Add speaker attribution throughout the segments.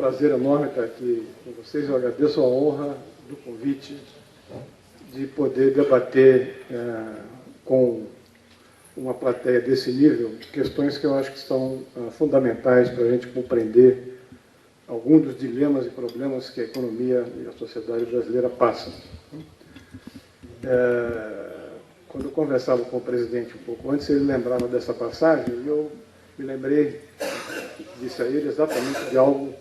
Speaker 1: prazer enorme estar aqui com vocês. Eu agradeço a honra do convite de poder debater com uma plateia desse nível questões que eu acho que são fundamentais para a gente compreender alguns dos dilemas e problemas que a economia e a sociedade brasileira passam. Quando eu conversava com o presidente um pouco antes, ele lembrava dessa passagem e eu me lembrei, disse a ele exatamente de algo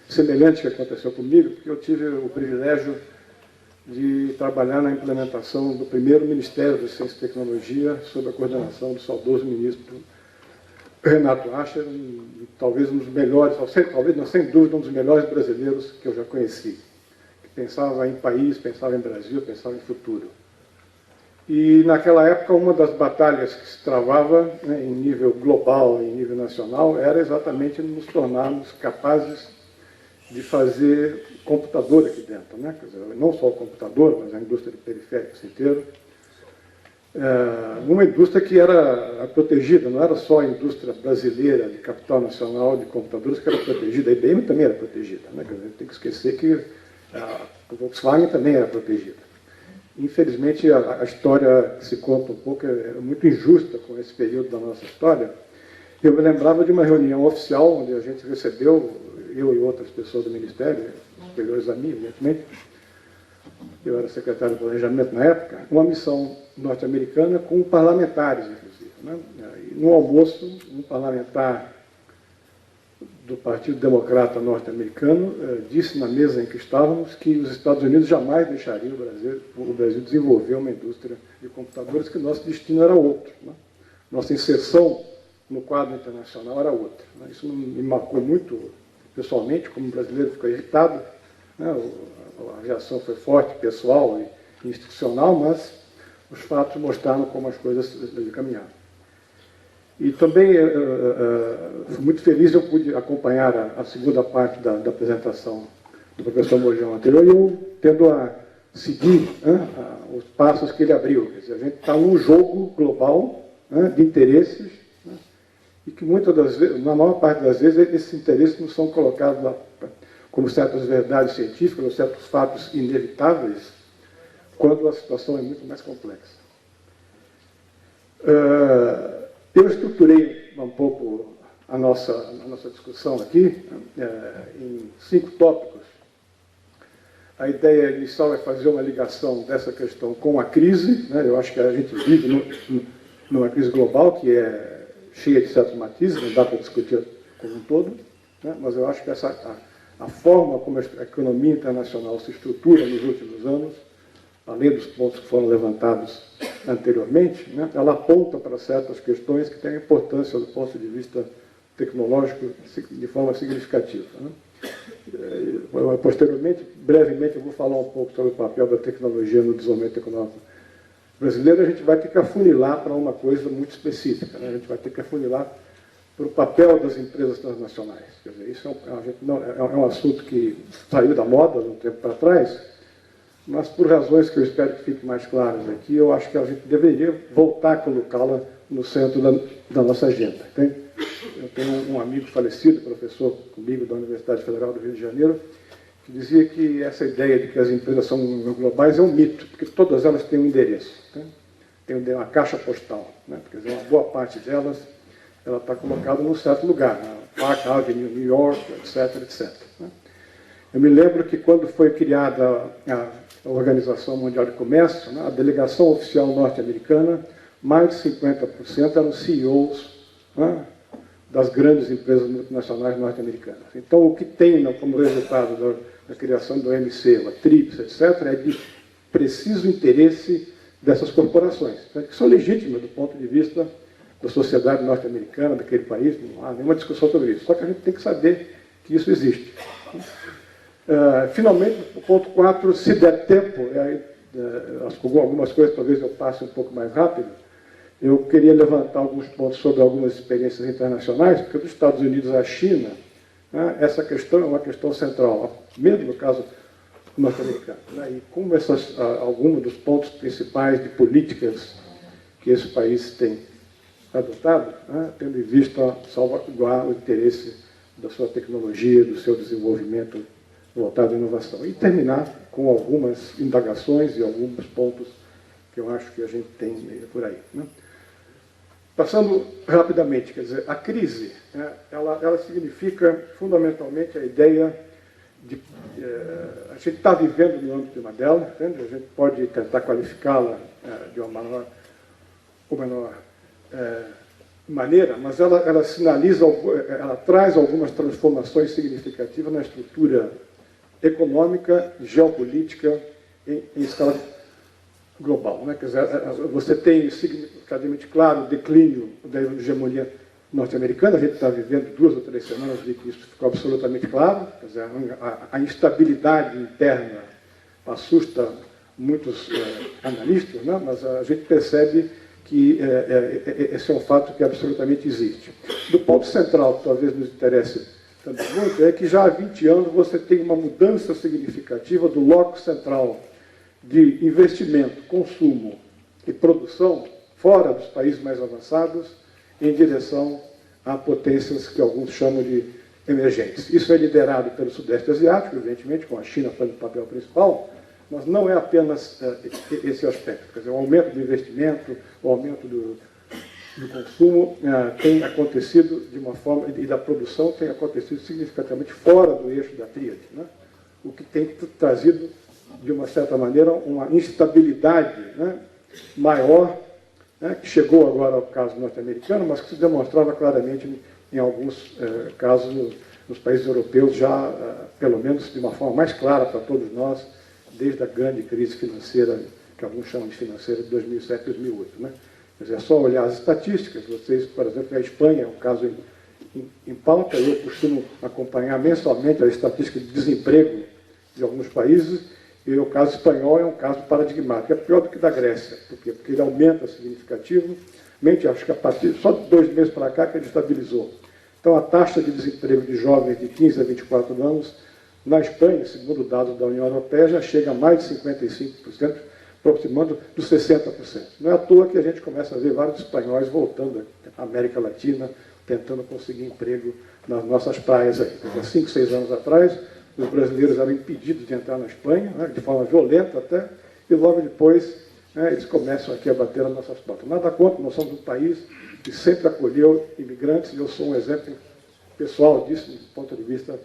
Speaker 1: semelhante que aconteceu comigo, porque eu tive o privilégio de trabalhar na implementação do primeiro Ministério de Ciência e Tecnologia sob a coordenação do saudoso ministro Renato Acher, talvez um dos melhores, talvez não, sem dúvida, um dos melhores brasileiros que eu já conheci, que pensava em país, pensava em Brasil, pensava em futuro. E, naquela época, uma das batalhas que se travava, né, em nível global e em nível nacional, era exatamente nos tornarmos capazes de fazer computador aqui dentro, né? Quer dizer, não só o computador, mas a indústria de periféricos inteira. Uma indústria que era protegida, não era só a indústria brasileira de capital nacional de computadores que era protegida, a IBM também era protegida, né? Quer dizer, tem que esquecer que a Volkswagen também era protegida. Infelizmente, a história que se conta um pouco é muito injusta com esse período da nossa história. Eu me lembrava de uma reunião oficial onde a gente recebeu, eu e outras pessoas do Ministério, superiores a mim, evidentemente, eu era secretário de Planejamento na época, uma missão norte-americana com parlamentares, inclusive. Né? E no almoço, um parlamentar do Partido Democrata norte-americano disse na mesa em que estávamos que os Estados Unidos jamais deixariam o Brasil desenvolver uma indústria de computadores, que nosso destino era outro. Né? Nossa inserção no quadro internacional era outra. Né? Isso me marcou muito pessoalmente, como brasileiro, ficou irritado. Né? A reação foi forte, pessoal e institucional, mas os fatos mostraram como as coisas caminharam. E também fui muito feliz, eu pude acompanhar a segunda parte da apresentação do professor Mourjão anterior, e eu tendo a seguir os passos que ele abriu. Quer dizer, a gente está num jogo global de interesses, né, e que muitas das vezes, na maior parte das vezes, esses interesses não são colocados lá como certas verdades científicas ou certos fatos inevitáveis, quando a situação é muito mais complexa. Eu estruturei um pouco a nossa discussão aqui em 5 tópicos. A ideia inicial é fazer uma ligação dessa questão com a crise, né? Eu acho que a gente vive numa crise global que é cheia de certos matizes, não dá para discutir como um todo, né? Mas eu acho que a forma como a economia internacional se estrutura nos últimos anos, além dos pontos que foram levantados anteriormente, né, ela aponta para certas questões que têm importância do ponto de vista tecnológico de forma significativa. Né. Posteriormente, brevemente, eu vou falar um pouco sobre o papel da tecnologia no desenvolvimento econômico brasileiro. A gente vai ter que afunilar para uma coisa muito específica. Né. A gente vai ter que afunilar para o papel das empresas transnacionais. Quer dizer, isso é um assunto que saiu da moda há um tempo para trás, mas por razões que eu espero que fiquem mais claras aqui, eu acho que a gente deveria voltar a colocá-la no centro da nossa agenda. Eu tenho um amigo falecido, professor comigo da Universidade Federal do Rio de Janeiro, que dizia que essa ideia de que as empresas são globais é um mito, porque todas elas têm um endereço, tem uma caixa postal, né? Quer dizer, uma boa parte delas ela está colocada num certo lugar, na Park Avenue, New York, etc., etc. Eu me lembro que quando foi criada a Organização Mundial de Comércio, né, a delegação oficial norte-americana, mais de 50% eram CEOs, né, das grandes empresas multinacionais norte-americanas. Então, o que tem como resultado da criação do OMC, a TRIPS, etc., é de preciso interesse dessas corporações, né, que são legítimas do ponto de vista da sociedade norte-americana, daquele país, não há nenhuma discussão sobre isso. Só que a gente tem que saber que isso existe. Finalmente, o ponto 4, se der tempo, algumas coisas talvez eu passe um pouco mais rápido, eu queria levantar alguns pontos sobre algumas experiências internacionais, porque dos Estados Unidos à China, né, essa questão é uma questão central, mesmo no caso norte-americano. Né, e como alguns dos pontos principais de políticas que esse país tem adotado, né, tendo em vista salvaguardar o interesse da sua tecnologia, do seu desenvolvimento voltado à inovação. E terminar com algumas indagações e alguns pontos que eu acho que a gente tem por aí, né? Passando rapidamente, quer dizer, a crise, né, ela significa fundamentalmente a ideia de... a gente está vivendo no âmbito de uma dela, entende? A gente pode tentar qualificá-la de uma menor maneira, mas ela sinaliza, ela traz algumas transformações significativas na estrutura econômica, geopolítica, em escala global, né? Quer dizer, você tem significativamente claro o declínio da hegemonia norte-americana. A gente está vivendo 2 ou 3 semanas de que isso ficou absolutamente claro. Quer dizer, a instabilidade interna assusta muitos analistas, né? Mas a gente percebe que esse é um fato que absolutamente existe. Do ponto central, que talvez nos interesse também muito, é que já há 20 anos você tem uma mudança significativa do locus central de investimento, consumo e produção fora dos países mais avançados em direção a potências que alguns chamam de emergentes. Isso é liderado pelo Sudeste Asiático, evidentemente, com a China fazendo o papel principal, mas não é apenas esse aspecto. Quer dizer, o aumento do investimento, o aumento do consumo tem acontecido de uma forma, e da produção tem acontecido significativamente fora do eixo da tríade, né? O que tem trazido, de uma certa maneira, uma instabilidade, né, maior, né, que chegou agora ao caso norte-americano, mas que se demonstrava claramente em alguns casos nos países europeus, já, pelo menos de uma forma mais clara para todos nós, desde a grande crise financeira, que alguns chamam de financeira, de 2007 e 2008. Né? Quer dizer, é só olhar as estatísticas. Vocês, por exemplo, a Espanha é um caso em pauta, eu costumo acompanhar mensalmente a estatística de desemprego de alguns países, e o caso espanhol é um caso paradigmático, é pior do que da Grécia. Por quê? Porque ele aumenta significativamente, acho que a partir só de 2 meses para cá que ele estabilizou. Então, a taxa de desemprego de jovens de 15 a 24 anos, na Espanha, segundo dados da União Europeia, já chega a mais de 55%, aproximando dos 60%. Não é à toa que a gente começa a ver vários espanhóis voltando à América Latina, tentando conseguir emprego nas nossas praias aí. Há 5, 6 anos atrás, os brasileiros eram impedidos de entrar na Espanha, né, de forma violenta até, e logo depois, né, eles começam aqui a bater nas nossas portas. Nada contra, nós somos um país que sempre acolheu imigrantes, e eu sou um exemplo pessoal disso, do ponto de vista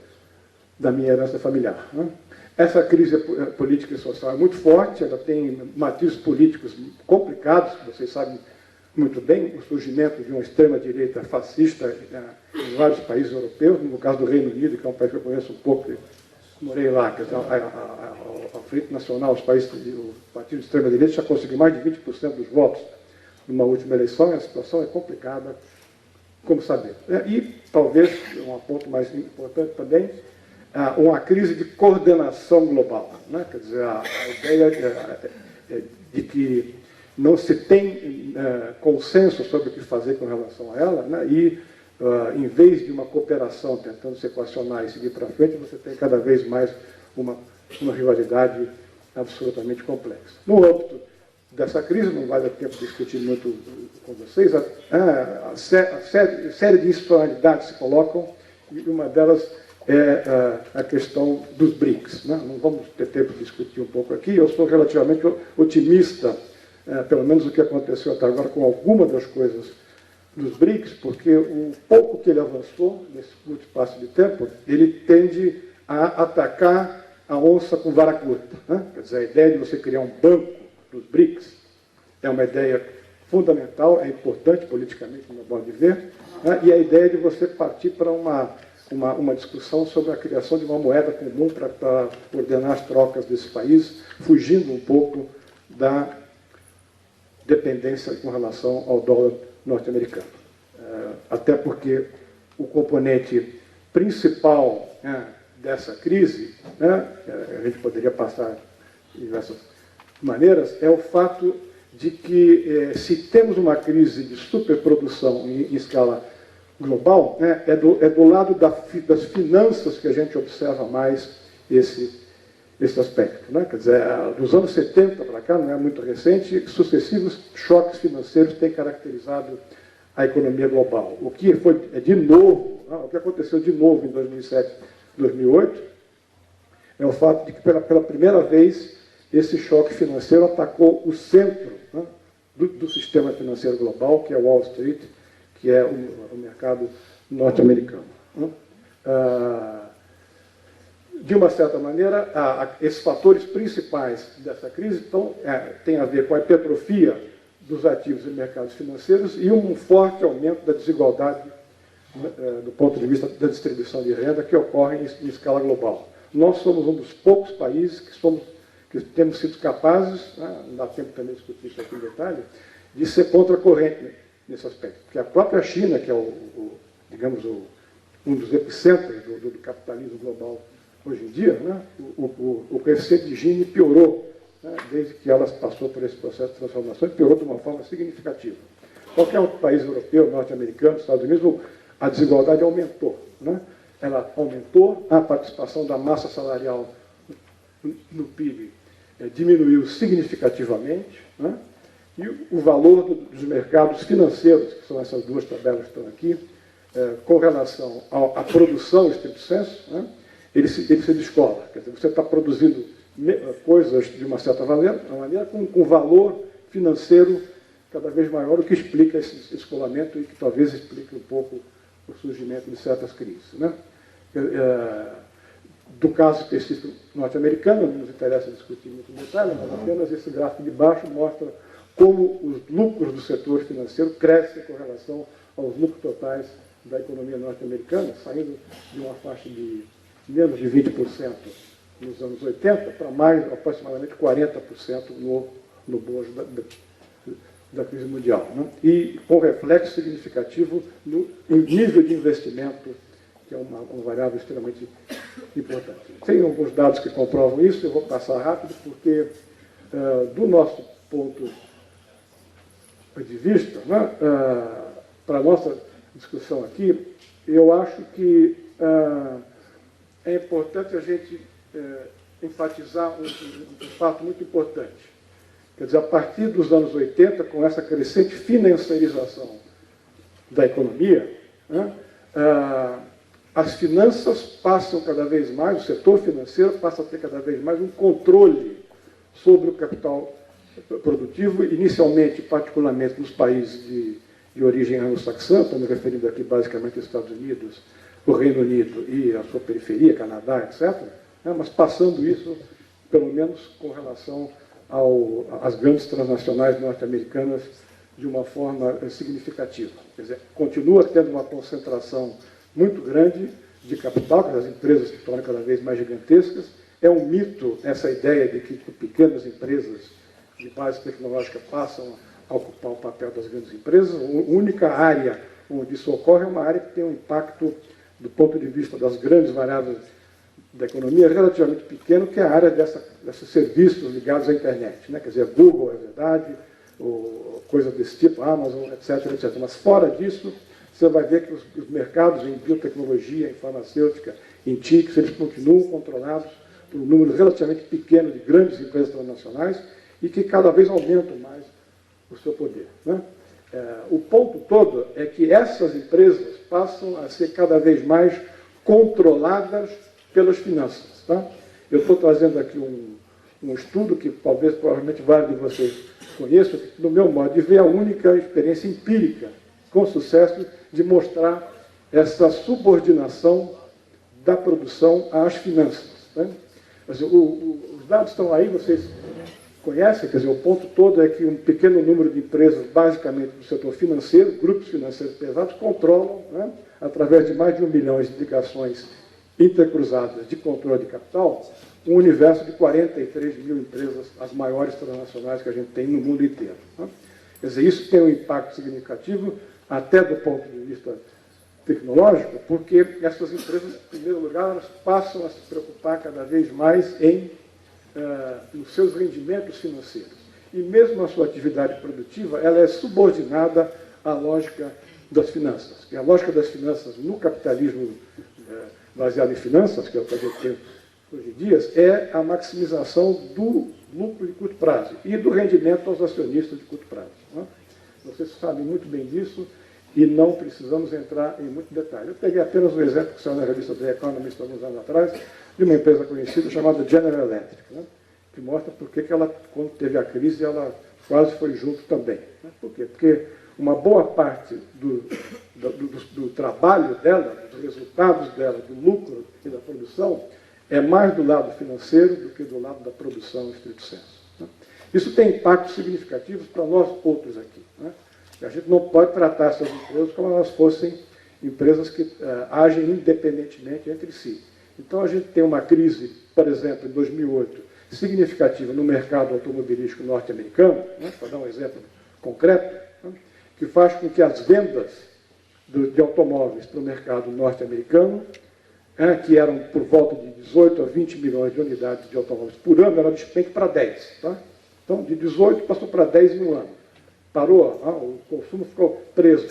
Speaker 1: da minha herança familiar. Né? Essa crise política e social é muito forte, ela tem matizes políticos complicados, que vocês sabem muito bem, o surgimento de uma extrema-direita fascista em vários países europeus, no caso do Reino Unido, que é um país que eu conheço um pouco, morei lá, que a Frente Nacional, os países, o partido de extrema-direita já conseguiu mais de 20% dos votos numa última eleição, e a situação é complicada, como sabemos. E, talvez, um ponto mais importante também, uma crise de coordenação global, né? Quer dizer, a ideia de que não se tem consenso sobre o que fazer com relação a ela, né? E, em vez de uma cooperação tentando se equacionar e seguir para frente, você tem cada vez mais uma rivalidade absolutamente complexa. No âmbito dessa crise, não vale a tempo discutir muito com vocês, a série de institucionalidades se colocam, e uma delas é a questão dos BRICS. Né? Não vamos ter tempo de discutir um pouco aqui, eu sou relativamente otimista, pelo menos o que aconteceu até agora com alguma das coisas dos BRICS, porque o pouco que ele avançou nesse curto espaço de tempo, ele tende a atacar a onça com vara curta. Né? Quer dizer, a ideia de você criar um banco dos BRICS é uma ideia fundamental, é importante politicamente, no meu modo de ver, né? E a ideia de você partir para uma discussão sobre a criação de uma moeda comum para ordenar as trocas desse país, fugindo um pouco da dependência com relação ao dólar norte-americano. Até porque o componente principal, né, dessa crise, né, a gente poderia passar de diversas maneiras, é o fato de que, se temos uma crise de superprodução em escala global, né, é do lado das finanças que a gente observa mais esse aspecto. Né? Quer dizer, dos anos 70 para cá, não é muito recente, sucessivos choques financeiros têm caracterizado a economia global. O que foi, de novo, o que aconteceu de novo em 2007, 2008, é o fato de que, pela primeira vez, esse choque financeiro atacou o centro, né, do sistema financeiro global, que é Wall Street, que é o mercado norte-americano. Né? De uma certa maneira, esses fatores principais dessa crise têm a ver com a hipertrofia dos ativos e mercados financeiros e um forte aumento da desigualdade do ponto de vista da distribuição de renda que ocorre em escala global. Nós somos um dos poucos países que temos sido capazes, né, não dá tempo também de discutir isso aqui em detalhe, de ser contracorrente nesse aspecto. Porque a própria China, que é digamos, um dos epicentros do capitalismo global hoje em dia, né, o coeficiente de Gini piorou, né, desde que ela passou por esse processo de transformação, e piorou de uma forma significativa. Qualquer outro país europeu, norte-americano, Estados Unidos, a desigualdade aumentou. Né? Ela aumentou, a participação da massa salarial no PIB diminuiu significativamente, né? E o valor dos mercados financeiros, que são essas duas tabelas que estão aqui, com relação à produção, estricto senso, né? ele se descola. Quer dizer, você está produzindo coisas de uma certa maneira com valor financeiro cada vez maior, o que explica esse escolamento e que talvez explique um pouco o surgimento de certas crises. Né? Do caso específico norte-americano, não nos interessa discutir muito em detalhe, mas apenas esse gráfico de baixo mostra como os lucros do setor financeiro crescem com relação aos lucros totais da economia norte-americana, saindo de uma faixa de menos de 20% nos anos 80 para mais aproximadamente 40% no bojo da crise mundial. Né? E com reflexo significativo no nível de investimento, que é uma variável extremamente importante. Tem alguns dados que comprovam isso, eu vou passar rápido, porque do nosso ponto de vista, né, para a nossa discussão aqui, eu acho que é importante a gente enfatizar um fato muito importante. Quer dizer, a partir dos anos 80, com essa crescente financiarização da economia, né, as finanças passam cada vez mais, o setor financeiro passa a ter cada vez mais um controle sobre o capital produtivo, inicialmente, particularmente nos países de origem anglo-saxã, estou me referindo aqui basicamente aos Estados Unidos, o Reino Unido e a sua periferia, Canadá, etc., né, mas passando isso, pelo menos com relação às grandes transnacionais norte-americanas, de uma forma significativa. Quer dizer, continua tendo uma concentração muito grande de capital, que as empresas se tornam cada vez mais gigantescas. É um mito essa ideia de que pequenas empresas de base tecnológica passam a ocupar o papel das grandes empresas. A única área onde isso ocorre é uma área que tem um impacto, do ponto de vista das grandes variáveis da economia, relativamente pequeno, que é a área desses serviços ligados à internet. Né? Quer dizer, Google, é verdade, ou coisa desse tipo, Amazon, etc, etc. Mas fora disso, você vai ver que os mercados em biotecnologia, em farmacêutica, em TICs, eles continuam controlados por um número relativamente pequeno de grandes empresas transnacionais e que cada vez aumentam mais o seu poder. Né? O ponto todo é que essas empresas passam a ser cada vez mais controladas pelas finanças. Tá? Eu estou trazendo aqui um estudo que provavelmente vários de vocês conheçam, que, no meu modo de ver, é a única experiência empírica com sucesso de mostrar essa subordinação da produção às finanças. Né? Os dados estão aí, vocês conhecem, quer dizer, o ponto todo é que um pequeno número de empresas, basicamente do setor financeiro, grupos financeiros pesados, controlam, né, através de mais de 1 milhão de ligações intercruzadas de controle de capital, um universo de 43 mil empresas, as maiores transnacionais que a gente tem no mundo inteiro. Né? Quer dizer, isso tem um impacto significativo, até do ponto de vista tecnológico, porque essas empresas, em primeiro lugar, elas passam a se preocupar cada vez mais nos seus rendimentos financeiros. E mesmo a sua atividade produtiva, ela é subordinada à lógica das finanças. E a lógica das finanças no capitalismo baseado em finanças, que é o que a gente tem hoje em dia, é a maximização do lucro de curto prazo e do rendimento aos acionistas de curto prazo. Né? Vocês sabem muito bem disso, e não precisamos entrar em muito detalhe. Eu peguei apenas um exemplo que saiu na revista The Economist alguns anos atrás, de uma empresa conhecida chamada General Electric, né? Que mostra por que ela, quando teve a crise, ela quase foi junto também. Né? Por quê? Porque uma boa parte do trabalho dela, dos resultados dela, do lucro e da produção, é mais do lado financeiro do que do lado da produção, em estrito senso. Né? Isso tem impactos significativos para nós outros aqui. Né? A gente não pode tratar essas empresas como elas fossem empresas que agem independentemente entre si. Então, a gente tem uma crise, por exemplo, em 2008, significativa no mercado automobilístico norte-americano, né, para dar um exemplo concreto, né, que faz com que as vendas de automóveis para o mercado norte-americano, que eram por volta de 18 a 20 milhões de unidades de automóveis por ano, ela despenque para 10. Tá? Então, de 18 passou para 10 em um ano. Parou, o consumo ficou preso.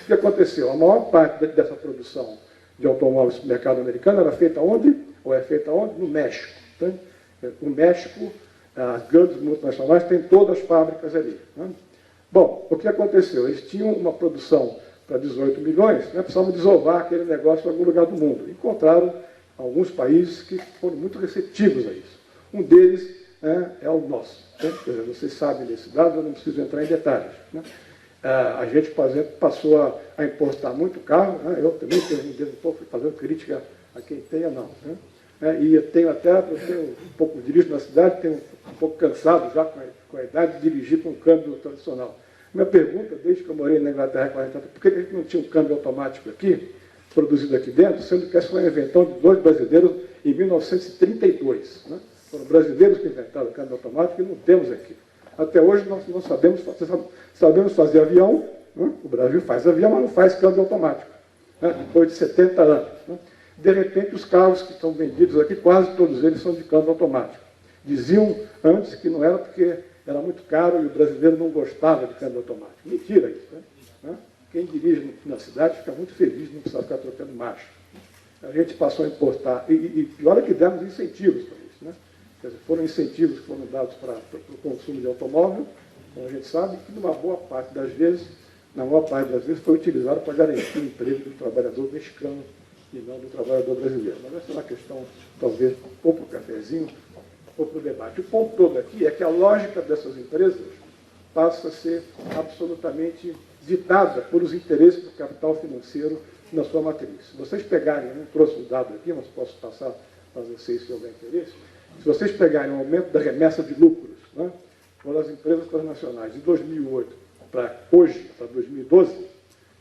Speaker 1: O que aconteceu? A maior parte dessa produção de automóveis no mercado americano era feita onde? Ou é feita onde? No México. Tá? O México, as grandes multinacionais têm todas as fábricas ali. Né? Bom, o que aconteceu? Eles tinham uma produção para 18 milhões, né? Precisavam desovar aquele negócio em algum lugar do mundo. Encontraram alguns países que foram muito receptivos a isso. Um deles é o nosso. Né? Quer dizer, vocês sabem desse dado, eu não preciso entrar em detalhes. Né? A gente, por exemplo, passou a importar muito carro, né? Eu também estou fazendo crítica a quem tenha, não. Né? E eu tenho um pouco, dirijo na cidade, tenho um pouco cansado já com a idade de dirigir com um câmbio tradicional. Minha pergunta, desde que eu morei na Inglaterra há 40 anos, por que a gente não tinha um câmbio automático aqui, produzido aqui dentro, sendo que essa foi uma invenção de dois brasileiros em 1932. Né? Foram brasileiros que inventaram o câmbio automático e não temos aqui. Até hoje nós não sabemos fazer avião, né? O Brasil faz avião, mas não faz câmbio automático, né? Depois de 70 anos. Né? De repente, os carros que estão vendidos aqui, quase todos eles são de câmbio automático. Diziam antes que não era porque era muito caro e o brasileiro não gostava de câmbio automático. Mentira isso. Né? Quem dirige na cidade fica muito feliz, não precisa ficar trocando marcha. A gente passou a importar, e pior é que demos incentivos para isso. Né? Quer dizer, foram incentivos que foram dados para o consumo de automóvel, como a gente sabe, que numa boa parte das vezes, na maior parte das vezes, foi utilizado para garantir o emprego do trabalhador mexicano e não do trabalhador brasileiro. Mas essa é uma questão, talvez, ou para o cafezinho, ou para o debate. O ponto todo aqui é que a lógica dessas empresas passa a ser absolutamente ditada por os interesses do capital financeiro na sua matriz. Se vocês pegarem, eu não trouxe um dado aqui, mas posso passar para vocês se houver interesse, se vocês pegarem o aumento da remessa de lucros, né, pelas empresas transnacionais de 2008 para hoje, para 2012,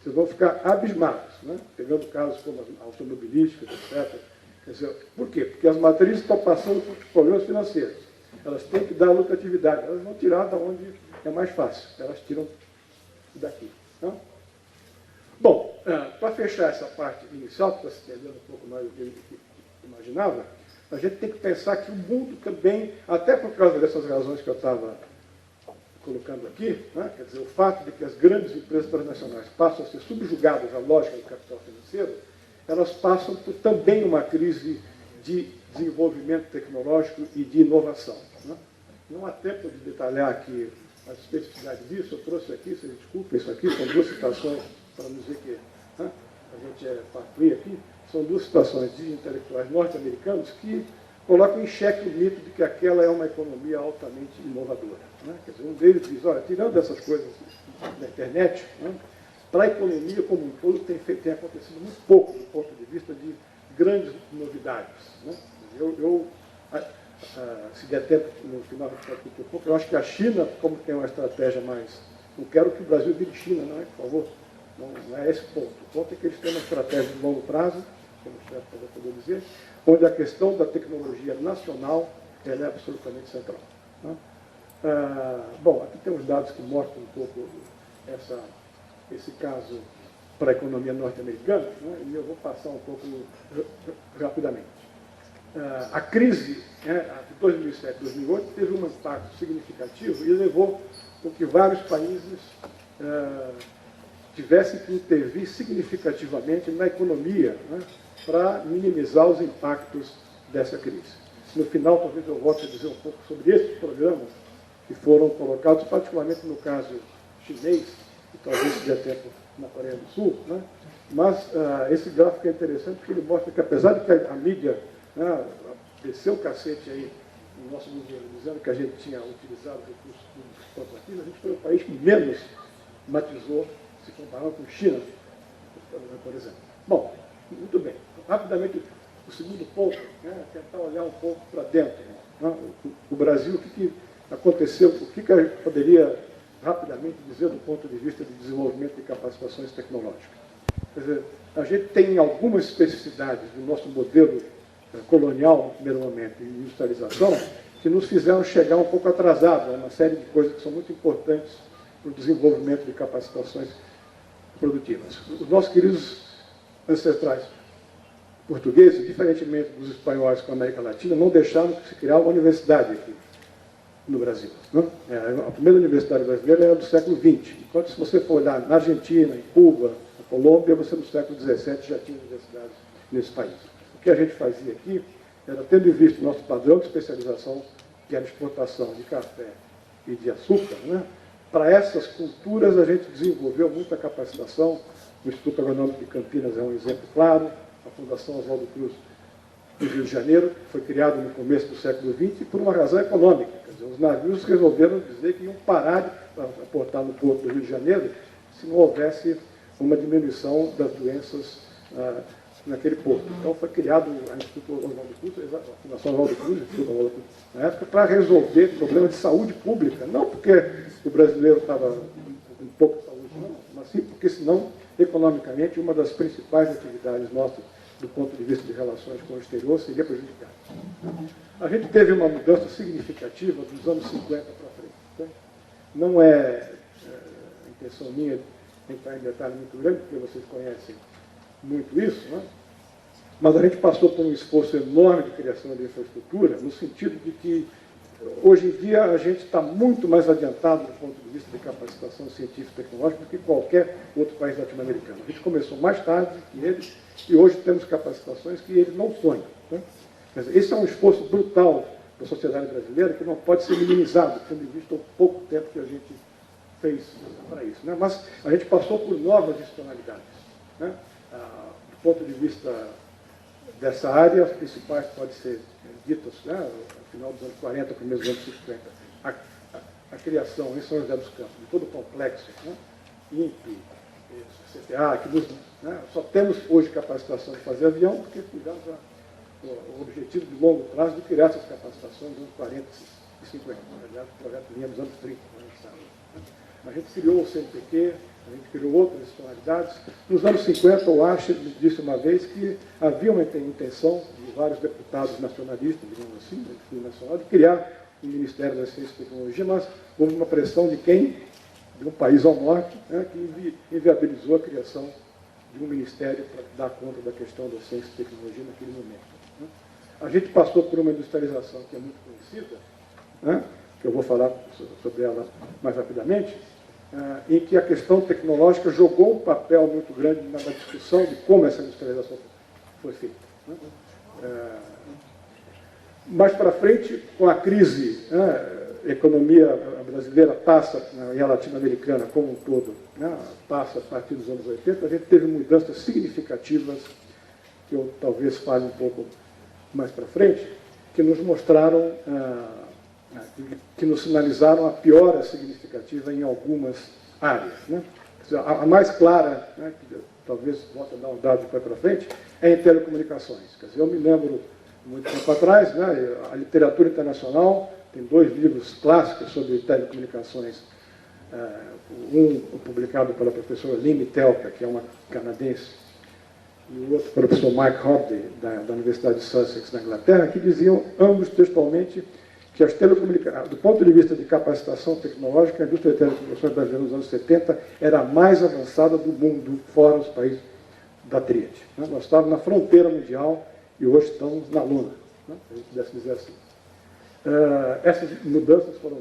Speaker 1: vocês vão ficar abismados, né? Pegando casos como automobilísticos, etc. Quer dizer, por quê? Porque as matrizes estão passando por problemas financeiros. Elas têm que dar lucratividade, elas vão tirar da onde é mais fácil, elas tiram daqui. Né? Bom, para fechar essa parte inicial, que está se entendendo um pouco mais do que eu imaginava, a gente tem que pensar que o mundo também, até por causa dessas razões que eu estava colocando aqui, né? Quer dizer, o fato de que as grandes empresas transnacionais passam a ser subjugadas à lógica do capital financeiro, elas passam por também uma crise de desenvolvimento tecnológico e de inovação. Né? Não há tempo de detalhar aqui a especificidade disso, eu trouxe aqui, vocês desculpem, isso aqui são duas citações, para não dizer que a gente é farfria aqui, são duas citações de intelectuais norte-americanos que colocam em xeque o mito de que aquela é uma economia altamente inovadora. Né? Quer dizer, um deles diz, olha, tirando essas coisas da internet, né, para a economia como um todo tem acontecido muito pouco do ponto de vista de grandes novidades. Né? Se der tempo, no final do pouco, eu acho que a China, como tem uma estratégia mais... Não quero que o Brasil vire China, não é? Por favor. Não é esse ponto. O ponto é que eles têm uma estratégia de longo prazo, como o chefe vai poder dizer, onde a questão da tecnologia nacional ela é absolutamente central. Né? Bom, aqui tem uns dados que mostram um pouco esse caso para a economia norte-americana, né? E eu vou passar um pouco rapidamente. A crise de 2007 e 2008 teve um impacto significativo e levou a que vários países tivessem que intervir significativamente na economia, né, para minimizar os impactos dessa crise. No final, talvez eu volte a dizer um pouco sobre esses programas que foram colocados, particularmente no caso chinês, e talvez se der tempo na Coreia do Sul, né? Mas esse gráfico é interessante porque ele mostra que, apesar de que a mídia, né, desceu o cacete aí no nosso governo, dizendo que a gente tinha utilizado recursos públicos corporativos, a gente foi o país que menos matizou, se comparando com China, por exemplo. Bom, muito bem. Rapidamente, o segundo ponto, né, é tentar olhar um pouco para dentro. Né? O Brasil, o que aconteceu, o que a gente poderia rapidamente dizer do ponto de vista de desenvolvimento de capacitações tecnológicas. Quer dizer, a gente tem algumas especificidades do nosso modelo colonial, no primeiro momento, e industrialização, que nos fizeram chegar um pouco atrasado a uma série de coisas que são muito importantes para o desenvolvimento de capacitações produtivas. Os nossos queridos ancestrais portugueses, diferentemente dos espanhóis com a América Latina, não deixaram que se criar uma universidade aqui no Brasil. Né? A primeira universidade brasileira era do século XX. Enquanto, se você for olhar na Argentina, em Cuba, na Colômbia, você no século XVII já tinha universidades nesse país. O que a gente fazia aqui era, tendo em vista o nosso padrão de especialização, que era exportação de café e de açúcar, né? Para essas culturas a gente desenvolveu muita capacitação. O Instituto Agronômico de Campinas é um exemplo claro, a Fundação Oswaldo Cruz no Rio de Janeiro, foi criado no começo do século XX por uma razão econômica. Quer dizer, os navios resolveram dizer que iam parar de aportar no porto do Rio de Janeiro se não houvesse uma diminuição das doenças naquele porto. Então foi criado o Instituto Oswaldo Cruz, a Fundação Oswaldo Cruz, o Instituto Oswaldo Cruz, na época, para resolver problemas de saúde pública. Não porque o brasileiro estava com pouca saúde, não, mas sim porque, senão, economicamente, uma das principais atividades nossas, do ponto de vista de relações com o exterior, seria prejudicada. A gente teve uma mudança significativa dos anos 50 para frente. Tá? Não é intenção minha entrar em detalhe muito grande, porque vocês conhecem muito isso, né? Mas a gente passou por um esforço enorme de criação de infraestrutura, no sentido de que, hoje em dia, a gente está muito mais adiantado do ponto de vista de capacitação científica e tecnológica do que qualquer outro país latino-americano. A gente começou mais tarde que eles, e hoje temos capacitações que eles não sonham. Né? Quer dizer, esse é um esforço brutal da sociedade brasileira que não pode ser minimizado, tendo em vista o pouco tempo que a gente fez para isso. Né? Mas a gente passou por novas disciplinaridades. Né? Do ponto de vista dessa área, as principais podem ser ditas, né, no final dos anos 40, começo dos anos 50, a criação em São José dos Campos de todo o complexo, né, INPE, CTA, que só temos hoje capacitação de fazer avião, porque tivemos o objetivo de longo prazo de criar essas capacitações nos anos 40 e 50. Aliás, o projeto vinha nos anos 30. A gente criou o CNPq, a gente criou outras disciplinaridades. Nos anos 50, o Archer me disse uma vez que havia uma intenção de vários deputados nacionalistas, digamos assim, do Fundo Nacional, de criar o Ministério da Ciência e Tecnologia, mas houve uma pressão de quem? De um país ao norte, né, que inviabilizou a criação de um ministério para dar conta da questão da ciência e tecnologia naquele momento. Né. A gente passou por uma industrialização que é muito conhecida, né, que eu vou falar sobre ela mais rapidamente, em que a questão tecnológica jogou um papel muito grande na discussão de como essa industrialização foi feita. Né? Mais para frente, com a crise, a economia brasileira passa, e a latino-americana como um todo, passa a partir dos anos 80, a gente teve mudanças significativas, que eu talvez fale um pouco mais para frente, que nos mostraram que nos sinalizaram a piora significativa em algumas áreas. Né? A mais clara, né, que talvez possa dar um dado para frente, é em telecomunicações. Quer dizer, eu me lembro, muito tempo atrás, né, a literatura internacional tem 2 livros clássicos sobre telecomunicações, um publicado pela professora Lynn Telka, que é uma canadense, e o outro pelo professor Mike Hobday, da Universidade de Sussex, na Inglaterra, que diziam, ambos textualmente, que as telecomunicações, do ponto de vista de capacitação tecnológica, a indústria de telecomunicações brasileira nos anos 70 era a mais avançada do mundo, fora os países da tríade. Nós estávamos na fronteira mundial e hoje estamos na luna, se a gente pudesse dizer assim. Essas mudanças foram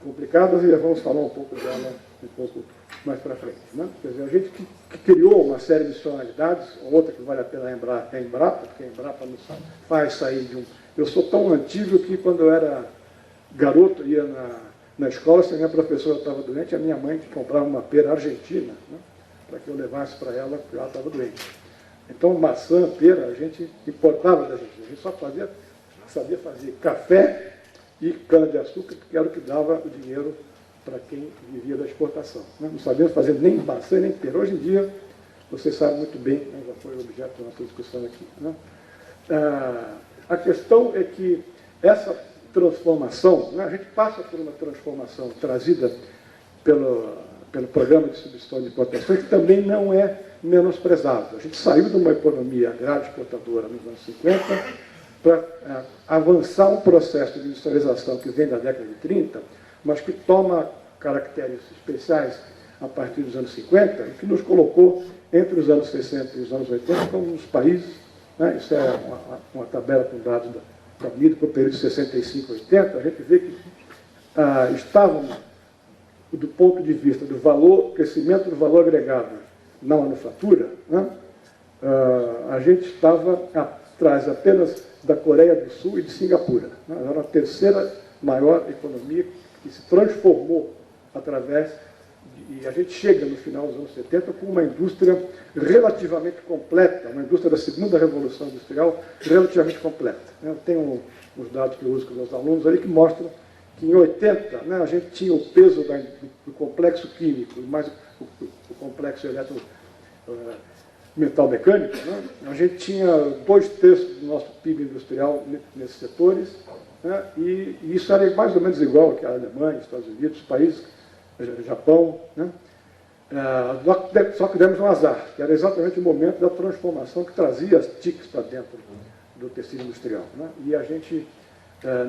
Speaker 1: complicadas e vamos falar um pouco dela um pouco mais para frente. Né? Quer dizer, a gente que criou uma série de funcionalidades, outra que vale a pena lembrar é a Embrapa, porque a Embrapa nos faz sair de um... Eu sou tão antigo que quando eu era garoto, ia na escola, se a minha professora estava doente, a minha mãe que comprava uma pera argentina, né? para que eu levasse para ela, porque ela estava doente. Então, maçã, pera, a gente importava da Argentina. A gente só sabia fazer café e cana-de-açúcar, porque era o que dava o dinheiro para quem vivia da exportação. Não sabíamos fazer nem maçã nem pera. Hoje em dia, vocês sabem muito bem, né, já foi objeto da nossa discussão aqui. Né? A questão é que essa transformação, né, a gente passa por uma transformação trazida pelo programa de substituição de importações, que também não é menosprezado. A gente saiu de uma economia agrária exportadora nos anos 50 para avançar um processo de industrialização que vem da década de 30, mas que toma caracteres especiais a partir dos anos 50, e que nos colocou entre os anos 60 e os anos 80 como um dos países, né, isso é uma tabela com dados da MIDA para o período de 65 a 80, a gente vê que estávamos, do ponto de vista do valor, crescimento do valor agregado na manufatura, né, a gente estava atrás apenas da Coreia do Sul e de Singapura. Né, era a terceira maior economia que se transformou através e a gente chega no final dos anos 70 com uma indústria relativamente completa, uma indústria da segunda revolução industrial relativamente completa. Eu tenho uns dados que eu uso com meus alunos ali que mostram que em 80, né, a gente tinha o peso do complexo químico, mais o complexo metal mecânico, né, a gente tinha 2/3 do nosso PIB industrial nesses setores, né, e isso era mais ou menos igual que a Alemanha, Estados Unidos, os países, Japão, né? Só que demos um azar, que era exatamente o momento da transformação que trazia as TICs para dentro do tecido industrial. Né? E a gente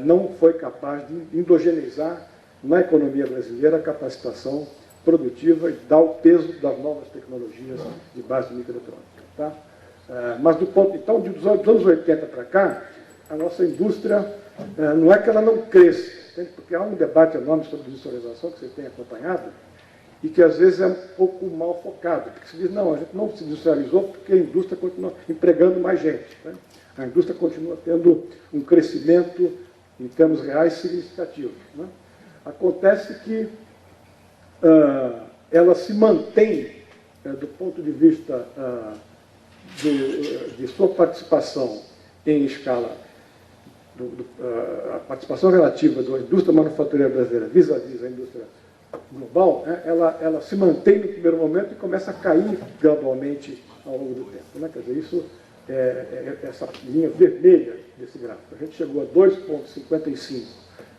Speaker 1: não foi capaz de endogeneizar na economia brasileira a capacitação produtiva e dar o peso das novas tecnologias de base microeletrônica. Tá? Mas do ponto, então, dos anos 80 para cá, a nossa indústria, não é que ela não cresça, porque há um debate enorme sobre industrialização que você tem acompanhado e que às vezes é um pouco mal focado, porque se diz, não, a gente não se industrializou porque a indústria continua empregando mais gente. Né? A indústria continua tendo um crescimento em termos reais significativo. Né? Acontece que ela se mantém, do ponto de vista de sua participação em escala, a participação relativa da indústria manufatureira brasileira vis-à-vis a indústria global, né, ela se mantém no primeiro momento e começa a cair gradualmente ao longo do tempo. Né? Quer dizer, isso é essa linha vermelha desse gráfico. A gente chegou a 2,55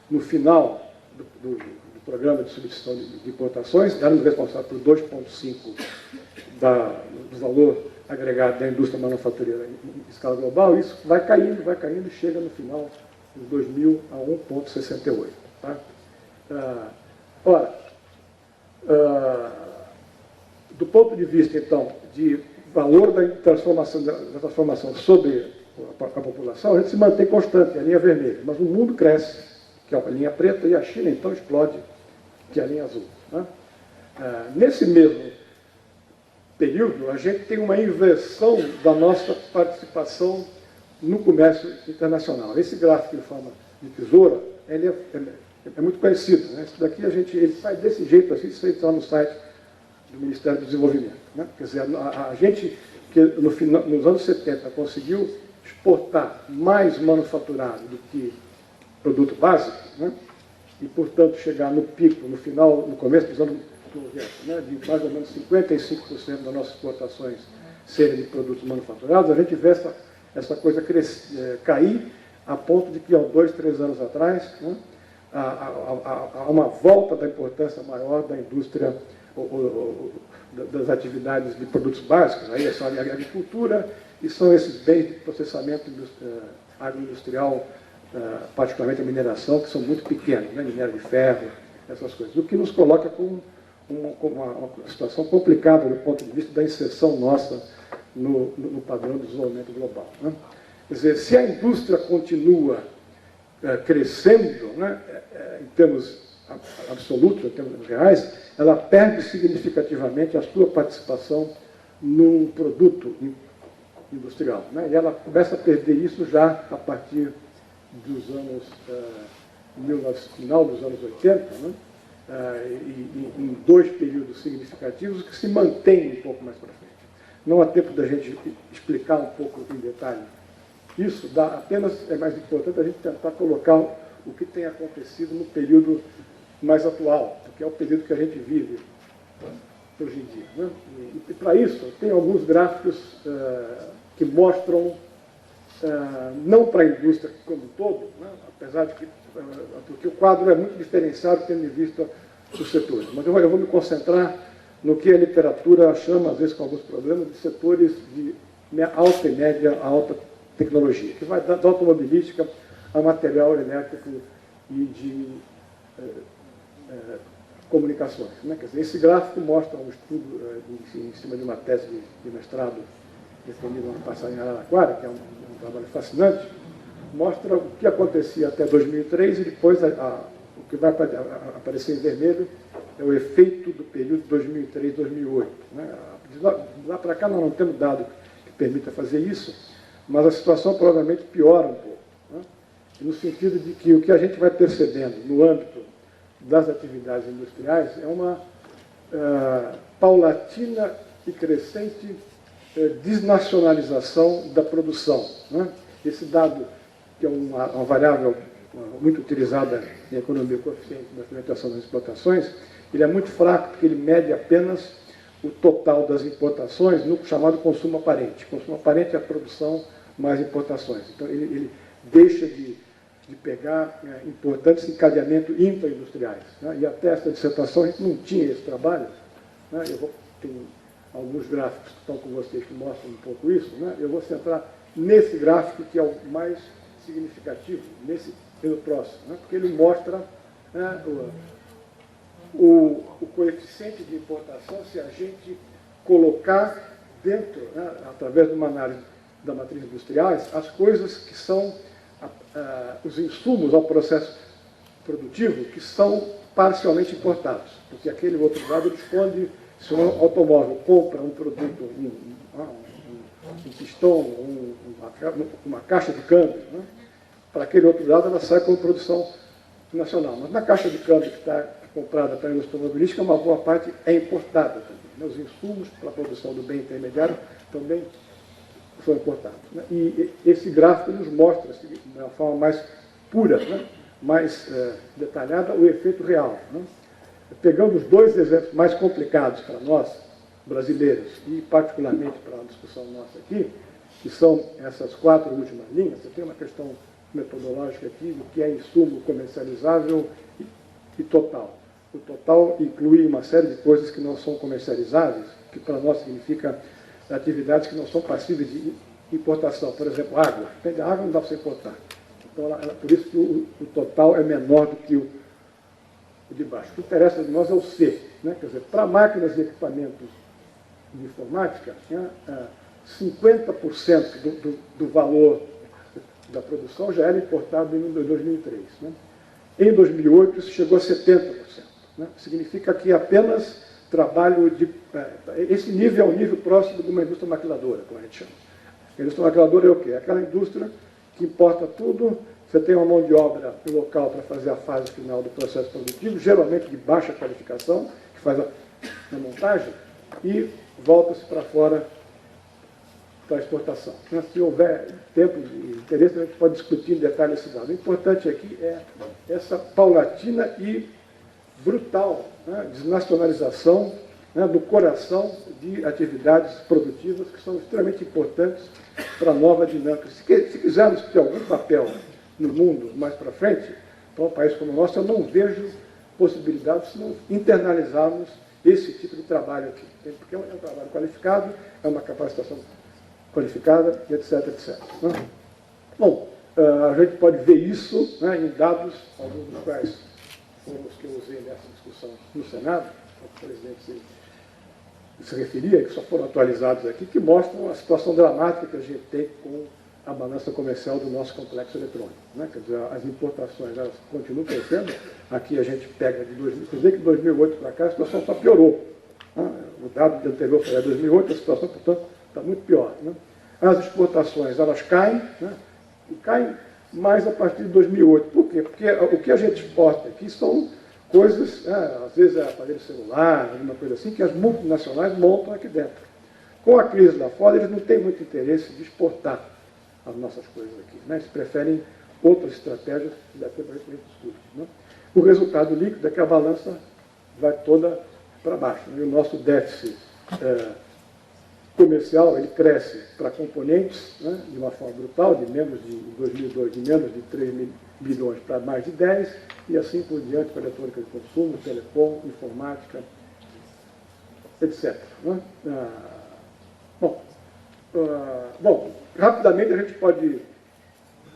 Speaker 1: no final do programa de substituição de importações, éramos responsáveis por 2,5 do valor agregado da indústria manufatureira em escala global, isso vai caindo e chega no final de 2000 a 1,68. Tá? Do ponto de vista, então, de valor da transformação sobre a população, a gente se mantém constante, a linha vermelha, mas o mundo cresce, que é a linha preta, e a China, então, explode, que é a linha azul. Né? Nesse mesmo período, a gente tem uma inversão da nossa participação no comércio internacional. Esse gráfico em forma de tesoura, ele é muito conhecido. Né? Isso daqui ele sai desse jeito, assim, se você entrar no site do Ministério do Desenvolvimento. Né? Quer dizer, a gente que nos anos 70 conseguiu exportar mais manufaturado do que produto básico, né? E, portanto, chegar no pico, no começo dos anos 90, né? De mais ou menos 55% das nossas exportações serem de produtos manufaturados, a gente vê essa coisa cair a ponto de que, há 2, 3 anos atrás, né? Há uma volta da importância maior da indústria, das atividades de produtos básicos, aí é só a agricultura e são esses bens de processamento agroindustrial, particularmente a mineração, que são muito pequenos, né? Minério de ferro, essas coisas, o que nos coloca com uma situação complicada do ponto de vista da inserção nossa no padrão de desenvolvimento global. Né? Quer dizer, se a indústria continua crescendo, né, em termos absolutos, em termos reais, ela perde significativamente a sua participação no produto industrial. Né? E ela começa a perder isso já a partir dos anos, final dos anos 80, né? em dois períodos significativos que se mantém um pouco mais para frente. Não há tempo da gente explicar um pouco em detalhe isso, apenas é mais importante a gente tentar colocar o que tem acontecido no período mais atual, que é o período que a gente vive hoje em dia. Né? E para isso, tem alguns gráficos que mostram, não para a indústria como um todo, né? Apesar de que porque o quadro é muito diferenciado tendo em vista os setores. Mas eu vou me concentrar no que a literatura chama, às vezes com alguns problemas, de setores de alta e média a alta tecnologia, que vai da automobilística a material elétrico e de comunicações. Né? Quer dizer, esse gráfico mostra um estudo em cima de uma tese de mestrado defendida no ano passado em Araraquara, que é um trabalho fascinante, mostra o que acontecia até 2003 e depois o que vai aparecer em vermelho é o efeito do período 2003-2008. Né? De lá para cá nós não temos dado que permita fazer isso, mas a situação provavelmente piora um pouco. Né? No sentido de que o que a gente vai percebendo no âmbito das atividades industriais é uma paulatina e crescente desnacionalização da produção. Né? Esse dado, que é uma variável muito utilizada em economia coeficiente da fermentação das exportações, ele é muito fraco, porque ele mede apenas o total das importações no chamado consumo aparente. Consumo aparente é a produção mais importações. Então, ele deixa de pegar importantes encadeamentos intraindustriais. Né? E até essa dissertação a gente não tinha esse trabalho. Né? Tem alguns gráficos que estão com vocês que mostram um pouco isso. Né? Eu vou centrar nesse gráfico que é o mais significativo, no próximo, né? Porque ele mostra o coeficiente de importação se a gente colocar dentro, né, através de uma análise da matriz industriais, as coisas que são os insumos ao processo produtivo que são parcialmente importados. Porque aquele outro lado responde se um automóvel compra um produto, um pistão, uma caixa de câmbio, né? Para aquele outro lado ela sai como produção nacional. Mas na caixa de câmbio que está comprada para a indústria automobilística, uma boa parte é importada também. Os insumos para a produção do bem intermediário também são importados. Né? E esse gráfico nos mostra, de uma forma mais pura, né? Mais detalhada, o efeito real. Né? Pegando os dois exemplos mais complicados para nós, brasileiros, e particularmente para a discussão nossa aqui, que são essas 4 últimas linhas, você tem uma questão metodológica aqui do que é insumo comercializável e total. O total inclui uma série de coisas que não são comercializáveis, que para nós significa atividades que não são passíveis de importação. Por exemplo, água. Depende da água, não dá para você importar. Então, por isso que o total é menor do que o de baixo. O que interessa de nós é o C. Né? Quer dizer, para máquinas e equipamentos de informática, 50% do valor da produção já era importado em 2003. Né? Em 2008, isso chegou a 70%. Né? Significa que apenas trabalho de... Esse nível é um nível próximo de uma indústria maquiladora, como a gente chama. A indústria maquiladora é o quê? É aquela indústria que importa tudo, você tem uma mão de obra local para fazer a fase final do processo produtivo, geralmente de baixa qualificação, que faz a montagem, e volta-se para fora para a exportação. Se houver tempo e interesse, a gente pode discutir em detalhe esse dado. O importante aqui é essa paulatina e brutal, né, desnacionalização, né, do coração de atividades produtivas que são extremamente importantes para a nova dinâmica. Se quisermos ter algum papel no mundo mais para frente, para um país como o nosso, eu não vejo possibilidade se não internalizarmos esse tipo de trabalho aqui. Porque é um trabalho qualificado, é uma capacitação qualificada, etc, etc. Né? Bom, a gente pode ver isso, né, em dados, alguns dos quais foram os que eu usei nessa discussão no Senado, o presidente se referia, que só foram atualizados aqui, que mostram a situação dramática que a gente tem com a balança comercial do nosso complexo eletrônico. Né? Quer dizer, as importações elas continuam crescendo, aqui a gente pega de 2000, quer dizer que de 2008 para cá a situação só piorou. Né? O dado anterior foi 2008, a situação, portanto, está muito pior. Né? As exportações, elas caem, né? E caem mais a partir de 2008. Por quê? Porque o que a gente exporta aqui são coisas, às vezes é aparelho celular, alguma coisa assim, que as multinacionais montam aqui dentro. Com a crise lá fora, eles não têm muito interesse de exportar as nossas coisas aqui, né? Eles preferem outras estratégias que dá tempo para a gente discutir, né? O resultado líquido é que a balança vai toda para baixo, né? E o nosso déficit comercial, ele cresce para componentes, né, de uma forma brutal, de menos de, em 2002, de menos de 3 bilhões para mais de 10, e assim por diante, para eletrônica de consumo, telecom, informática, etc. Né? Bom, rapidamente a gente pode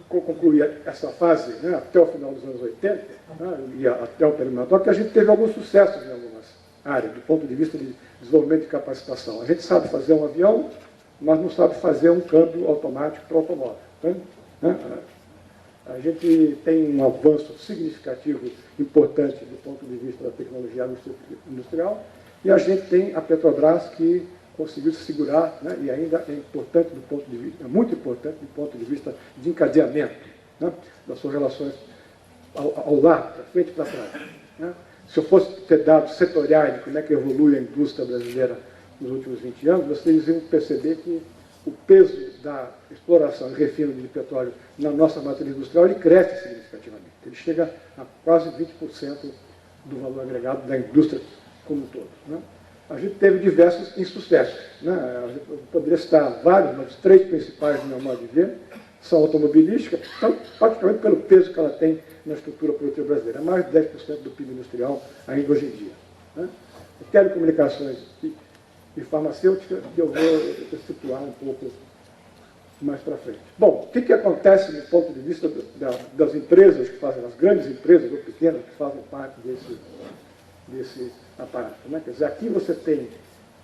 Speaker 1: concluir essa fase, né, até o final dos anos 80, né, e até o terminatório, que a gente teve alguns sucessos em algumas áreas, do ponto de vista de desenvolvimento de capacitação. A gente sabe fazer um avião, mas não sabe fazer um câmbio automático para o automóvel. Né? A gente tem um avanço significativo, importante, do ponto de vista da tecnologia industrial, e a gente tem a Petrobras, que conseguiu se segurar, né, e ainda é importante do ponto de vista, é muito importante do ponto de vista de encadeamento, né, das suas relações ao lado, para frente e para trás. Né? Se eu fosse ter dados setoriais de como é que evolui a indústria brasileira nos últimos 20 anos, vocês iam perceber que o peso da exploração e refino de petróleo na nossa matriz industrial, ele cresce significativamente. Ele chega a quase 20% do valor agregado da indústria como um todo. Né? A gente teve diversos insucessos. Né? Eu poderia citar vários, mas os 3 principais, do meu modo de ver, são automobilística, praticamente pelo peso que ela tem na estrutura produtiva brasileira. É mais de 10% do PIB industrial ainda hoje em dia. Né? Telecomunicações e farmacêutica, que eu vou situar um pouco mais para frente. Bom, o que acontece do ponto de vista das empresas que fazem, as grandes empresas ou pequenas que fazem parte desse aparato? Né? Quer dizer, aqui você tem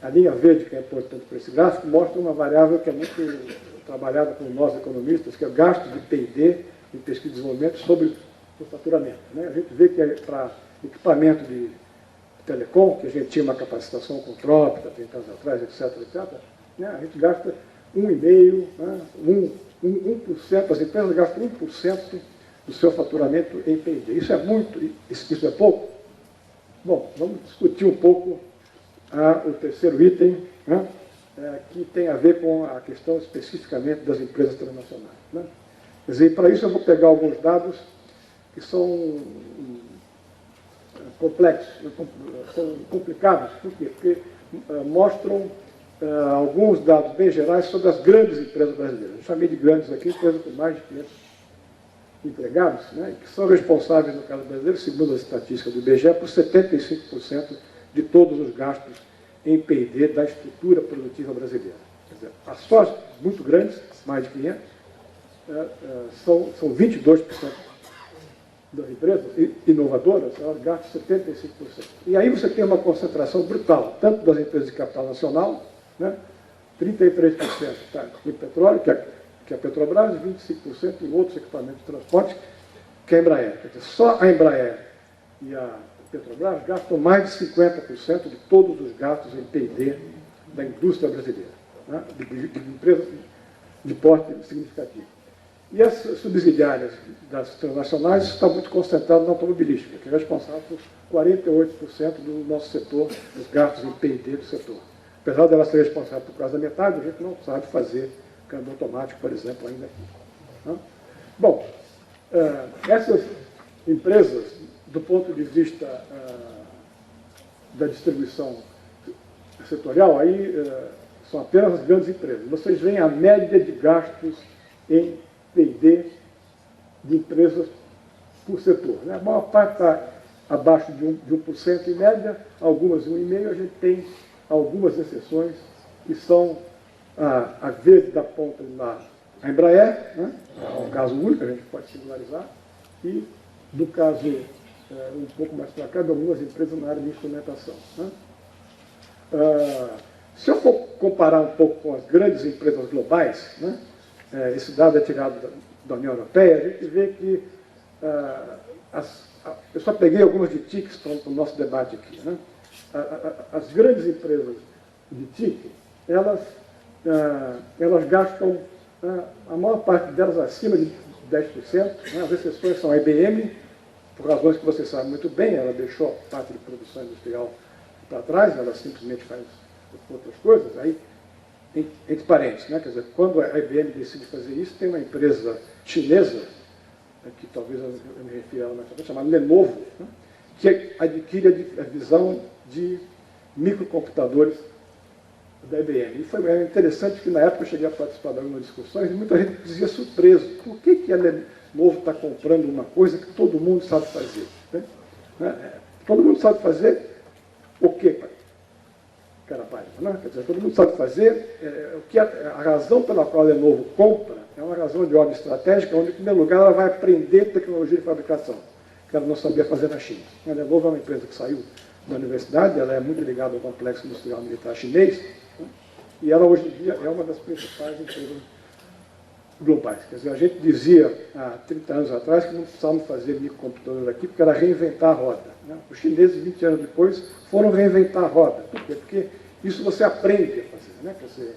Speaker 1: a linha verde, que é importante para esse gráfico, mostra uma variável que é muito trabalhada por nós economistas, que é o gasto de P&D em pesquisa e desenvolvimento sobre o faturamento. Né? A gente vê que para equipamento de telecom, que a gente tinha uma capacitação com Trópica, 30 anos atrás, etc., né? A gente gasta 1,5%, né? 1%, as empresas gastam 1% do seu faturamento em P&D. Isso é muito, isso é pouco? Bom, vamos discutir um pouco o terceiro item, né? Que tem a ver com a questão especificamente das empresas transnacionais. Né? Quer dizer, para isso eu vou pegar alguns dados que são complexos, são complicados. Por quê? Porque mostram alguns dados bem gerais sobre as grandes empresas brasileiras. Eu chamei de grandes aqui, empresas com mais de 500 empregados, né, que são responsáveis, no caso brasileiro, segundo as estatísticas do IBGE, por 75% de todos os gastos em P&D da estrutura produtiva brasileira. Quer dizer, as só muito grandes, mais de 500, são 22% das empresas inovadoras, elas gastam 75%. E aí você tem uma concentração brutal, tanto das empresas de capital nacional, né, 33% tá, em petróleo, que é a Petrobras, 25% em outros equipamentos de transporte, que é a Embraer. Quer dizer, só a Embraer e a Petrobras gastam mais de 50% de todos os gastos em P&D da indústria brasileira, né, de empresas de porte significativo. E as subsidiárias das transnacionais estão muito concentradas na automobilística, que é responsável por 48% do nosso setor, dos gastos em P&D do setor. Apesar dela ser responsável por quase a metade, a gente não sabe fazer câmbio automático, por exemplo, ainda aqui. Né? Bom, essas empresas, do ponto de vista da distribuição setorial, aí são apenas as grandes empresas. Vocês veem a média de gastos em P&D de empresas por setor. Né? A maior parte está abaixo de 1% em média, algumas 1,5%, a gente tem algumas exceções que são a verde da ponta lá, a Embraer, né? É um caso único, a gente pode singularizar, e do caso um pouco mais para cá, de algumas empresas na área de instrumentação. Né? Se eu for comparar um pouco com as grandes empresas globais, né? Esse dado é tirado da União Europeia, a gente vê que eu só peguei algumas de TICs para o nosso debate aqui. Né? As grandes empresas de TIC, elas gastam, a maior parte delas acima de 10%, né? As exceções são a IBM, por razões que você sabe muito bem, ela deixou a parte de produção industrial para trás, ela simplesmente faz outras coisas. Aí, entre parênteses, né? Quer dizer, quando a IBM decide fazer isso, tem uma empresa chinesa, que talvez eu me refira a ela mais tarde, chamada Lenovo, né? Que adquire a visão de microcomputadores da IBM. E foi interessante que na época eu cheguei a participar de algumas discussões e muita gente dizia surpreso, por que a Lenovo está comprando uma coisa que todo mundo sabe fazer? Né? Todo mundo sabe fazer o quê, Carapaz? Né? Quer dizer, todo mundo sabe fazer, a razão pela qual a Lenovo compra é uma razão de ordem estratégica, onde, em primeiro lugar, ela vai aprender tecnologia de fabricação, que ela não sabia fazer na China. A Lenovo é uma empresa que saiu da universidade, ela é muito ligada ao complexo industrial militar chinês, né? E ela hoje em dia é uma das principais empresas globais. Quer dizer, a gente dizia há 30 anos atrás que não precisávamos fazer microcomputadores aqui porque era reinventar a roda, né? Os chineses, 20 anos depois, foram reinventar a roda. Por quê? Porque isso você aprende a fazer, né? Quer dizer,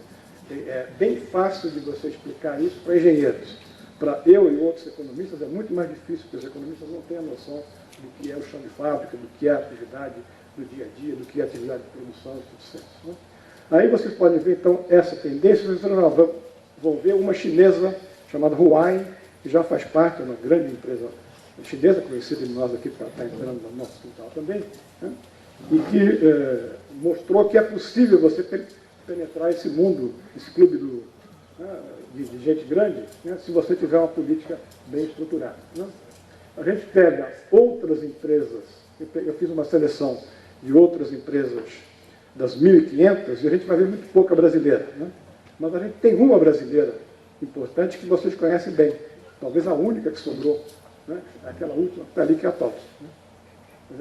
Speaker 1: é bem fácil de você explicar isso para engenheiros. Para eu e outros economistas é muito mais difícil, porque os economistas não têm a noção do que é o chão de fábrica, do que é a atividade do dia a dia, do que é a atividade de produção e tudo certo, né? Aí vocês podem ver, então, essa tendência. Vocês vão ver uma chinesa chamada Huawei, que já faz parte de uma grande empresa chinesa, conhecida de nós aqui, que está entrando no nosso quintal também, né? E que mostrou que é possível você penetrar esse mundo, esse clube de gente grande, né, se você tiver uma política bem estruturada, né? A gente pega outras empresas, eu fiz uma seleção de outras empresas das 1.500 e a gente vai ver muito pouca brasileira, né? Mas a gente tem uma brasileira importante que vocês conhecem bem, talvez a única que sobrou, né? Aquela última que está ali, que é a TOTS, né?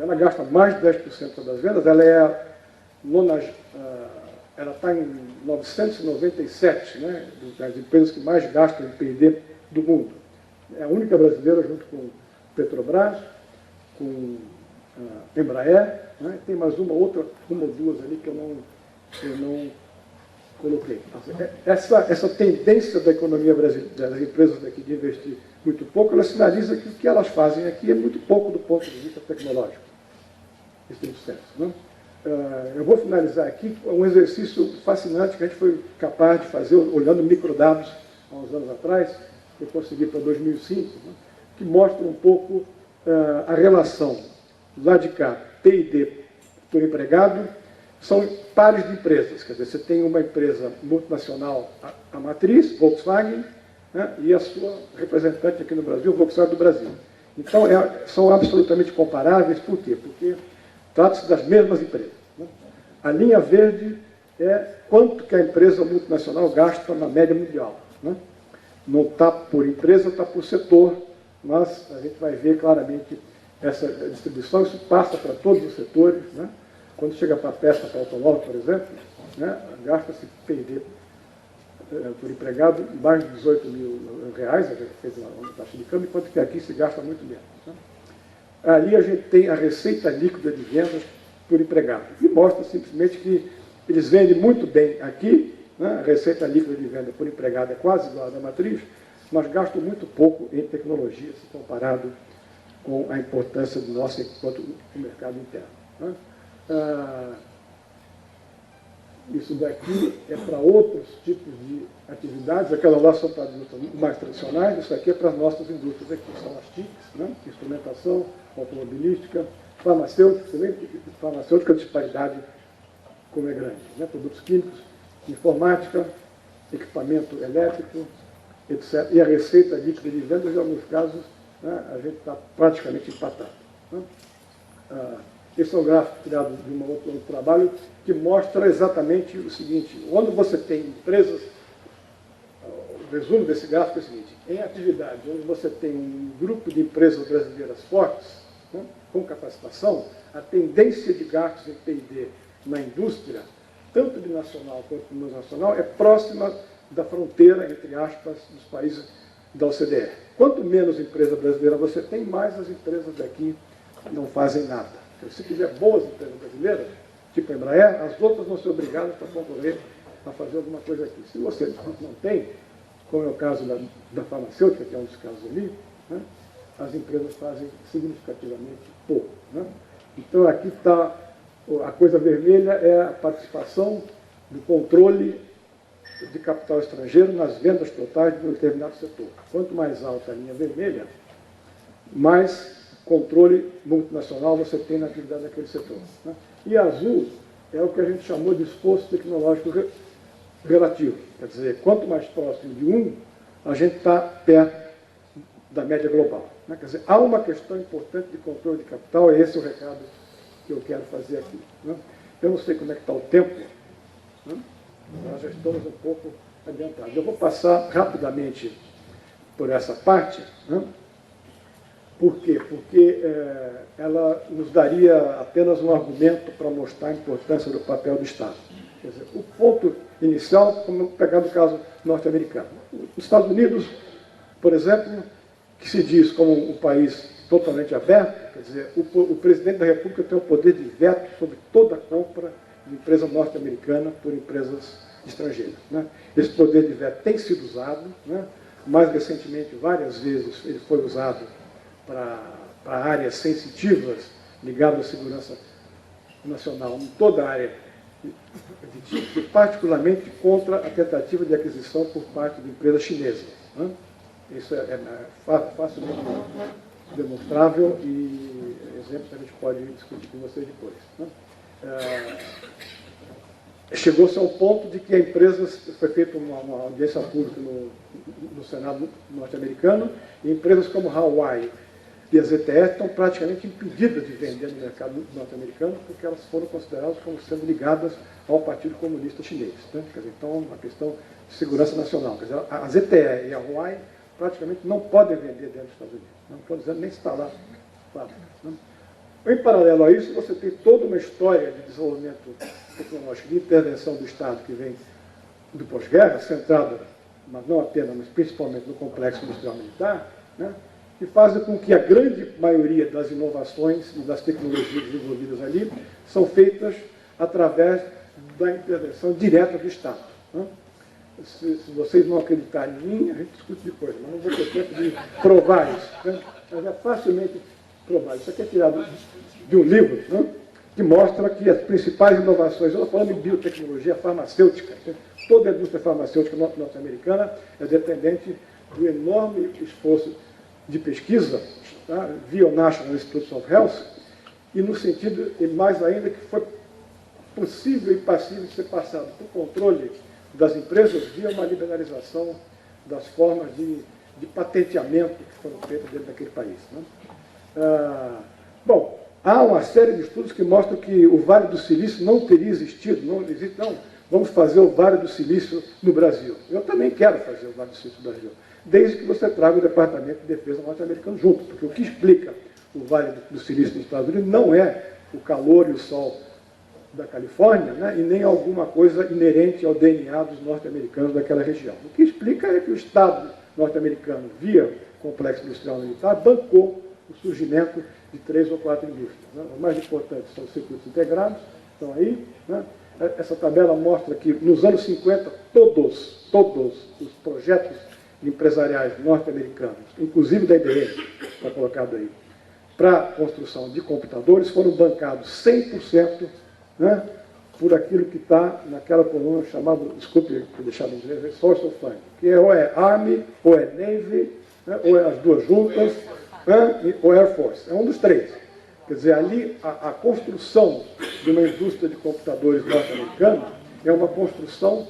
Speaker 1: Ela gasta mais de 10% das vendas, ela está em 997, né, das empresas que mais gastam em P&D do mundo. É a única brasileira, junto com Petrobras, com Embraer, né? Tem mais uma ou duas ali que eu não coloquei. Essa tendência da economia brasileira, das empresas daqui de investir muito pouco, ela sinaliza que o que elas fazem aqui é muito pouco do ponto de vista tecnológico. Isso tem sucesso, né? Eu vou finalizar aqui com um exercício fascinante que a gente foi capaz de fazer, olhando microdados há uns anos atrás, que eu consegui para 2005, né? Que mostra um pouco a relação, lá de cá, P&D por empregado, são pares de empresas. Quer dizer, você tem uma empresa multinacional, a matriz, Volkswagen, né? E a sua representante aqui no Brasil, Volkswagen do Brasil. Então, são absolutamente comparáveis. Por quê? Porque trata-se das mesmas empresas, né? A linha verde é quanto que a empresa multinacional gasta na média mundial, né? Não está por empresa, está por setor, mas a gente vai ver claramente essa distribuição. Isso passa para todos os setores, né? Quando chega para a peça, para automóvel, por exemplo, né? Gasta-se P&D por empregado mais de 18 mil reais, a gente fez uma taxa de câmbio, enquanto que aqui se gasta muito menos, né? Ali a gente tem a receita líquida de vendas por empregado, e mostra simplesmente que eles vendem muito bem aqui, né? A receita líquida de venda por empregado é quase igual à da matriz, mas gastam muito pouco em tecnologia, se comparado com a importância do nosso enquanto o mercado interno, né? Isso daqui é para outros tipos de atividades, aquelas lá são para indústrias mais tradicionais, isso aqui é para as nossas indústrias aqui, são as TICs, né? Instrumentação, automobilística, farmacêutica, você vê que farmacêutica a disparidade como é grande, né? Produtos químicos, informática, equipamento elétrico, etc. E a receita líquida de vendas, em alguns casos, né, a gente está praticamente empatado, né? Esse é um gráfico tirado de um outro trabalho que mostra exatamente o seguinte: quando você tem empresas, o resumo desse gráfico é o seguinte: em atividade onde você tem um grupo de empresas brasileiras fortes, né, com capacitação, a tendência de gastos em P&D na indústria, tanto binacional quanto multinacional, é próxima da fronteira, entre aspas, dos países da OCDE. Quanto menos empresa brasileira você tem, mais as empresas daqui não fazem nada. Se tiver boas empresas brasileiras, tipo a Embraer, as outras vão ser obrigadas para concorrer a fazer alguma coisa aqui. Se você não tem, como é o caso da farmacêutica, que é um dos casos ali, né, as empresas fazem significativamente pouco. Né? Então, aqui está, a coisa vermelha é a participação do controle de capital estrangeiro nas vendas totais de um determinado setor. Quanto mais alta a linha vermelha, mais controle multinacional você tem na atividade daquele setor. Né? E azul é o que a gente chamou de esforço tecnológico relativo. Quer dizer, quanto mais próximo de um, a gente está perto da média global. Né? Quer dizer, há uma questão importante de controle de capital, e esse é o recado que eu quero fazer aqui. Né? Eu não sei como é que está o tempo, né? Nós já estamos um pouco adiantados. Eu vou passar rapidamente por essa parte. Né? Por quê? Porque ela nos daria apenas um argumento para mostrar a importância do papel do Estado. Quer dizer, o ponto inicial, como pegar no caso norte-americano. Os Estados Unidos, por exemplo, que se diz como um país totalmente aberto, quer dizer, o presidente da República tem o poder de veto sobre toda a compra de empresa norte-americana por empresas estrangeiras. Né? Esse poder de veto tem sido usado, né? Mais recentemente, várias vezes, ele foi usado para áreas sensitivas ligadas à segurança nacional, em toda a área, e particularmente contra a tentativa de aquisição por parte de empresas chinesas. Né? Isso é facilmente demonstrável e exemplo que a gente pode discutir com vocês depois. Né? Chegou-se ao ponto de que a empresa, foi feita uma audiência pública no Senado norte-americano, e empresas como Huawei e a ZTE estão praticamente impedidas de vender no mercado norte-americano porque elas foram consideradas como sendo ligadas ao Partido Comunista Chinês. Né? Quer dizer, então, uma questão de segurança nacional. Quer dizer, a ZTE e a Huawei praticamente não podem vender dentro dos Estados Unidos. Não estou dizendo nem instalar fábricas. Né? Em paralelo a isso, você tem toda uma história de desenvolvimento tecnológico, de intervenção do Estado que vem do pós-guerra, centrada, mas não apenas, mas principalmente no complexo industrial militar, né, que fazem com que a grande maioria das inovações e das tecnologias desenvolvidas ali são feitas através da intervenção direta do Estado. Né. Se vocês não acreditarem em mim, a gente discute depois, mas não vou ter tempo de provar isso. Né. Mas é facilmente provar. Isso aqui é tirado de um livro, né, que mostra que as principais inovações, eu estou falando em biotecnologia farmacêutica, toda a indústria farmacêutica norte-americana é dependente do enorme esforço de pesquisa, tá, via o National Institutes of Health, e no sentido, e mais ainda, que foi possível e passível de ser passado por controle das empresas via uma liberalização das formas de patenteamento que foram feitas dentro daquele país. Né? Bom, há uma série de estudos que mostram que o Vale do Silício não teria existido, não existe, não, vamos fazer o Vale do Silício no Brasil. Eu também quero fazer o Vale do Silício no Brasil, desde que você traga o Departamento de Defesa norte-americano junto, porque o que explica o Vale do Silício nos Estados Unidos não é o calor e o sol da Califórnia, né, e nem alguma coisa inerente ao DNA dos norte-americanos daquela região. O que explica é que o Estado norte-americano, via complexo industrial militar, bancou o surgimento de 3 ou 4 indústrias. Né? O mais importante são os circuitos integrados, estão aí. Né? Essa tabela mostra que nos anos 50, todos os projetos empresariais norte-americanos, inclusive da IBM, está colocado aí, para a construção de computadores, foram bancados 100%, né, por aquilo que está naquela coluna chamada, desculpe deixar em inglês, Source of Fund, que ou é Army, ou é Navy, né, ou é as duas juntas, né, ou Air Force. É um dos três. Quer dizer, ali a construção de uma indústria de computadores norte-americana é uma construção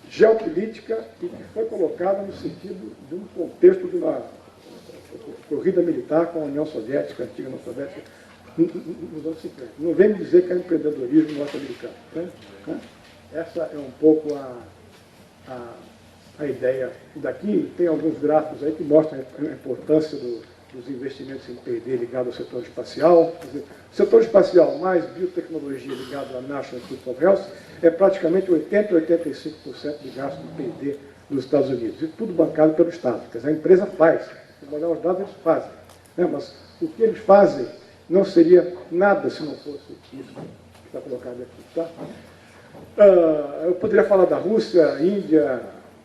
Speaker 1: geopolítica e que foi colocada no sentido de um contexto de uma corrida militar com a União Soviética, a antiga União Soviética, nos anos 50. Não vem me dizer que é empreendedorismo norte-americano. Né? Essa é um pouco a ideia daqui. Tem alguns gráficos aí que mostram a importância dos investimentos em P&D ligado ao setor espacial. Quer dizer, o setor espacial mais biotecnologia ligado à National Institutes of Health é praticamente 80% a 85% de gasto de P&D nos Estados Unidos. E tudo bancado pelo Estado. Quer dizer, a empresa faz. Se olhar os dados, eles fazem. Né? Mas o que eles fazem não seria nada se não fosse isso que está colocado aqui. Tá? Eu poderia falar da Rússia, Índia,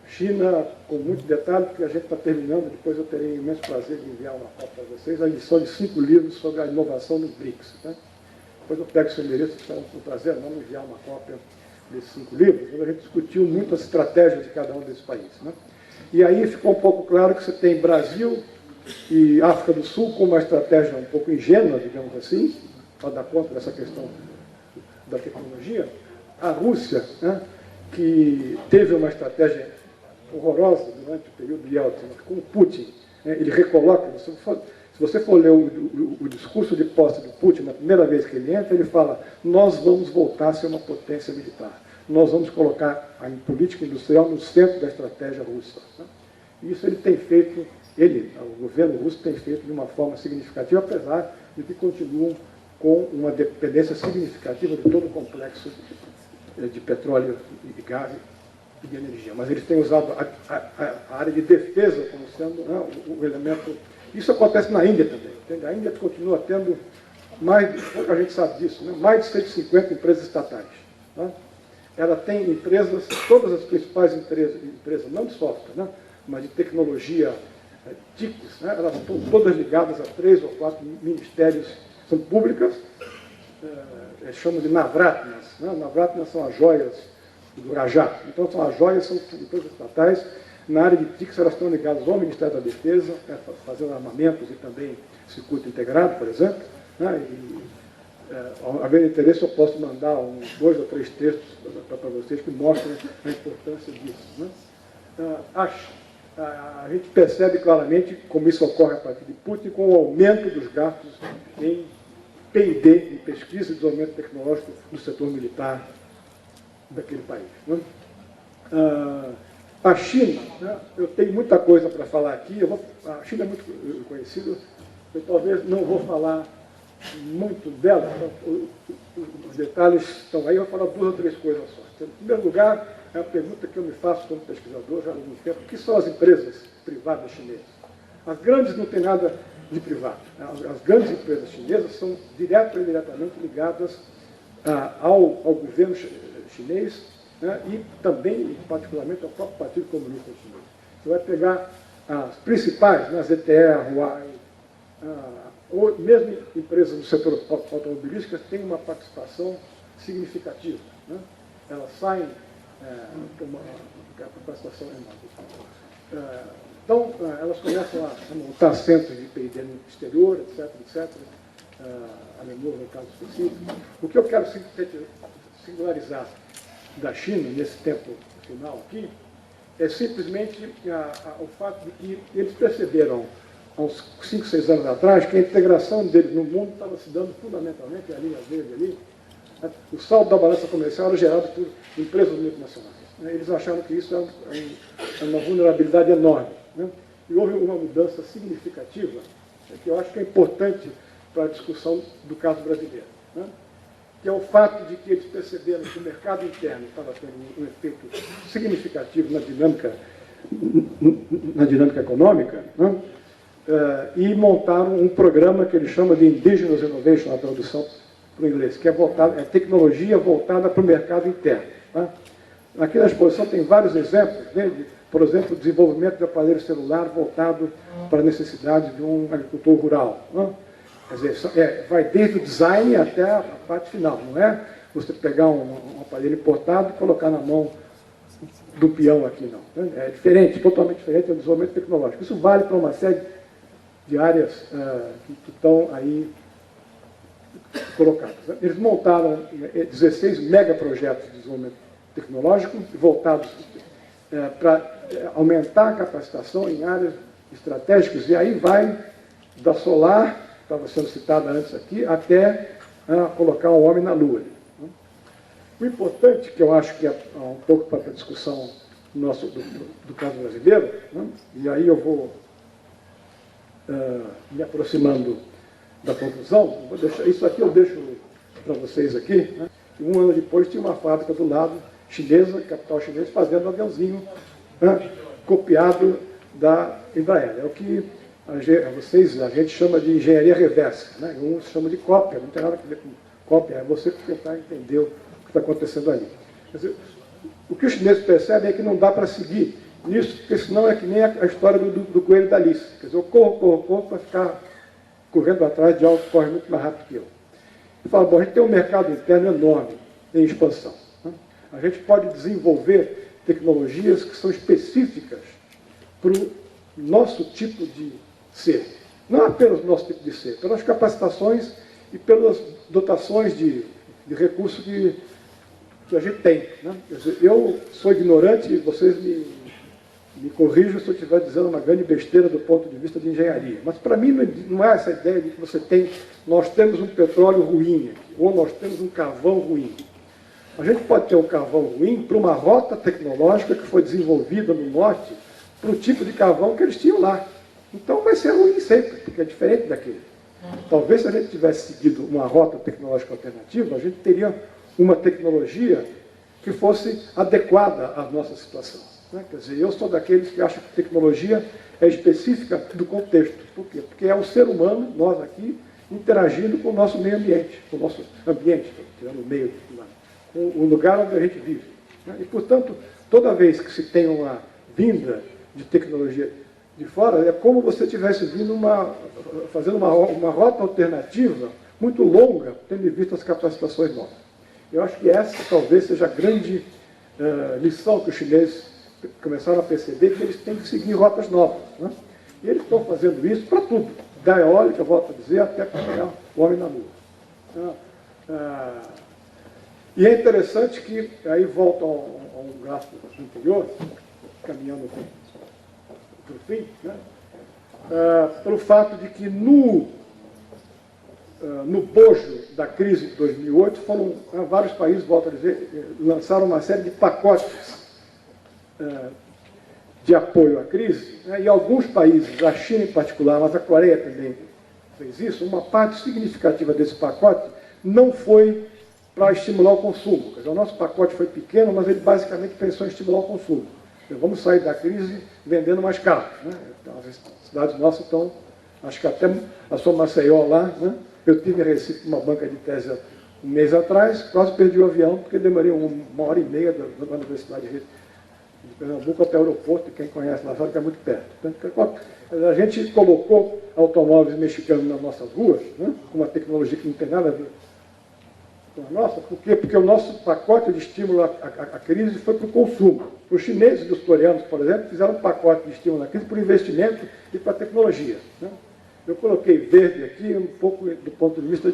Speaker 1: China, com muito detalhe, porque a gente está terminando, depois eu terei imenso prazer de enviar uma foto para vocês, a edição de 5 livros sobre a inovação nos BRICS. Né? Depois eu pego o seu endereço, então, com prazer, vamos enviar uma cópia desses 5 livros, onde a gente discutiu muito as estratégias de cada um desses países. Né? E aí ficou um pouco claro que você tem Brasil e África do Sul com uma estratégia um pouco ingênua, digamos assim, para dar conta dessa questão da tecnologia. A Rússia, né, que teve uma estratégia horrorosa durante o período de Yeltsin, com o Putin, né, ele recoloca, se você for ler o discurso de posse do Putin, na primeira vez que ele entra, ele fala: nós vamos voltar a ser uma potência militar, nós vamos colocar a política industrial no centro da estratégia russa. Né? E isso ele tem feito, o governo russo tem feito de uma forma significativa, apesar de que continuam com uma dependência significativa de todo o complexo de petróleo e de gás e de energia. Mas eles têm usado a área de defesa como sendo, né, o elemento. Isso acontece na Índia também. Entende? A Índia continua tendo pouca gente sabe disso, né, mais de 150 empresas estatais. Né? Ela tem empresas, todas as principais empresas não de software, né, mas de tecnologia, TICs, né, elas estão todas ligadas a 3 ou 4 ministérios, são públicas, chamam de Navratnas. Né? Navratnas são as joias do Rajá. Então, são as joias, são empresas estatais. Na área de TICs, elas estão ligadas ao Ministério da Defesa, fazendo armamentos e também circuito integrado, por exemplo. Né? E, havendo interesse, eu posso mandar uns 2 ou 3 textos para vocês que mostram a importância disso. Né? A gente percebe claramente como isso ocorre a partir de Putin, com o aumento dos gastos em P&D, em pesquisa e desenvolvimento tecnológico no setor militar daquele país. Né? A China, né, eu tenho muita coisa para falar aqui, a China é muito conhecida, eu talvez não vou falar muito dela, os detalhes estão aí, eu vou falar 2 ou 3 coisas só. Em primeiro lugar, é uma pergunta que eu me faço como pesquisador já há algum tempo: o que são as empresas privadas chinesas? As grandes não têm nada de privado. As grandes empresas chinesas são direto ou indiretamente ligadas ao governo chinês, né, e também, particularmente, ao próprio Partido Comunista Chinês. Você vai pegar as principais, né, as ZTE, Huawei, ou mesmo empresas do setor automobilístico têm uma participação significativa. Né? Elas saem com uma participação enorme. Então, elas começam a montar centros de P&D no exterior, etc., etc., a Lenovo, no caso específico. O que eu quero singularizar da China, nesse tempo final aqui, é simplesmente o fato de que eles perceberam, há uns 5, 6 anos atrás, que a integração deles no mundo estava se dando fundamentalmente, a linha verde ali, né? O saldo da balança comercial era gerado por empresas multinacionais. Né? Eles acharam que isso é uma vulnerabilidade enorme. Né? E houve uma mudança significativa, que eu acho que é importante para a discussão do caso brasileiro, né? Que é o fato de que eles perceberam que o mercado interno estava tendo um efeito significativo na dinâmica econômica, né? E montaram um programa que eles chamam de Indigenous Innovation, a tradução para o inglês, que é tecnologia voltada para o mercado interno. Tá? Aqui na exposição tem vários exemplos, né? Por exemplo, o desenvolvimento de aparelho celular voltado para a necessidade de um agricultor rural. Né? Quer dizer, vai desde o design até a parte final, não é você pegar um aparelho importado e colocar na mão do peão aqui, não. É diferente, totalmente diferente, é o desenvolvimento tecnológico. Isso vale para uma série de áreas que estão aí colocadas. Eles montaram 16 megaprojetos de desenvolvimento tecnológico voltados para aumentar a capacitação em áreas estratégicas, e aí vai da solar, estava sendo citada antes aqui, até colocar um homem na Lua. O importante, que eu acho que é um pouco para a discussão do caso brasileiro, né? E aí eu vou me aproximando da conclusão, isso aqui eu deixo para vocês aqui, né? E 1 ano depois tinha uma fábrica do lado, chinesa, capital chinês, fazendo um aviãozinho, né? Copiado da Embraer. É o que a gente chama de engenharia reversa, né? Uns chamam de cópia, não tem nada a ver com cópia, é você tentar entender o que está acontecendo ali. Quer dizer, o que os chineses percebem é que não dá para seguir nisso, porque senão é que nem a história do coelho da Alice. Quer dizer, eu corro para ficar correndo atrás de algo que corre muito mais rápido que eu. E fala, bom, a gente tem um mercado interno enorme em expansão. Né? A gente pode desenvolver tecnologias que são específicas para o nosso tipo de ser. Não apenas o nosso tipo de ser, pelas capacitações e pelas dotações de recursos que a gente tem. Né? Quer dizer, eu sou ignorante e vocês me corrijam se eu estiver dizendo uma grande besteira do ponto de vista de engenharia. Mas para mim não é essa ideia de que nós temos um petróleo ruim aqui, ou nós temos um carvão ruim. A gente pode ter um carvão ruim para uma rota tecnológica que foi desenvolvida no norte para o tipo de carvão que eles tinham lá. Então vai ser ruim sempre, porque é diferente daquele. Talvez se a gente tivesse seguido uma rota tecnológica alternativa, a gente teria uma tecnologia que fosse adequada à nossa situação. Né? Quer dizer, eu sou daqueles que acham que tecnologia é específica do contexto. Por quê? Porque é o ser humano, nós aqui, interagindo com o nosso meio ambiente, com o nosso ambiente, tirando o meio, com o lugar onde a gente vive. Né? E, portanto, toda vez que se tem uma vinda de tecnologia de fora, é como se você estivesse vindo fazendo uma rota alternativa muito longa, tendo em vista as capacitações novas. Eu acho que essa talvez seja a grande lição que os chineses começaram a perceber, que eles têm que seguir rotas novas. Né? E eles estão fazendo isso para tudo, da eólica, volto a dizer, até para pegar o homem na Lua. E é interessante que, aí volta a um gráfico anterior, caminhando para o fim, né? Pelo fato de que no bojo da crise de 2008, vários países, volto a dizer, lançaram uma série de pacotes de apoio à crise, né? E alguns países, a China em particular, mas a Coreia também fez isso, uma parte significativa desse pacote não foi para estimular o consumo. Quer dizer, o nosso pacote foi pequeno, mas ele basicamente pensou em estimular o consumo. Então, vamos sair da crise vendendo mais carros. Né? Então, as cidades nossas estão, acho que até a sua Maceió lá, né? Eu tive em Recife uma banca de tese um mês atrás, quase perdi o avião, porque demorei 1h30 da Universidade de Pernambuco até o aeroporto, e quem conhece lá sabe que é muito perto. Então, a gente colocou automóveis mexicanos nas nossas ruas, né? Com uma tecnologia que não tem nada a ver com a nossa. Por quê? Porque o nosso pacote de estímulo à crise foi para o consumo. Os chineses e os coreanos, por exemplo, fizeram um pacote de estímulo à crise para o investimento e para a tecnologia. Né? Eu coloquei verde aqui um pouco do ponto de vista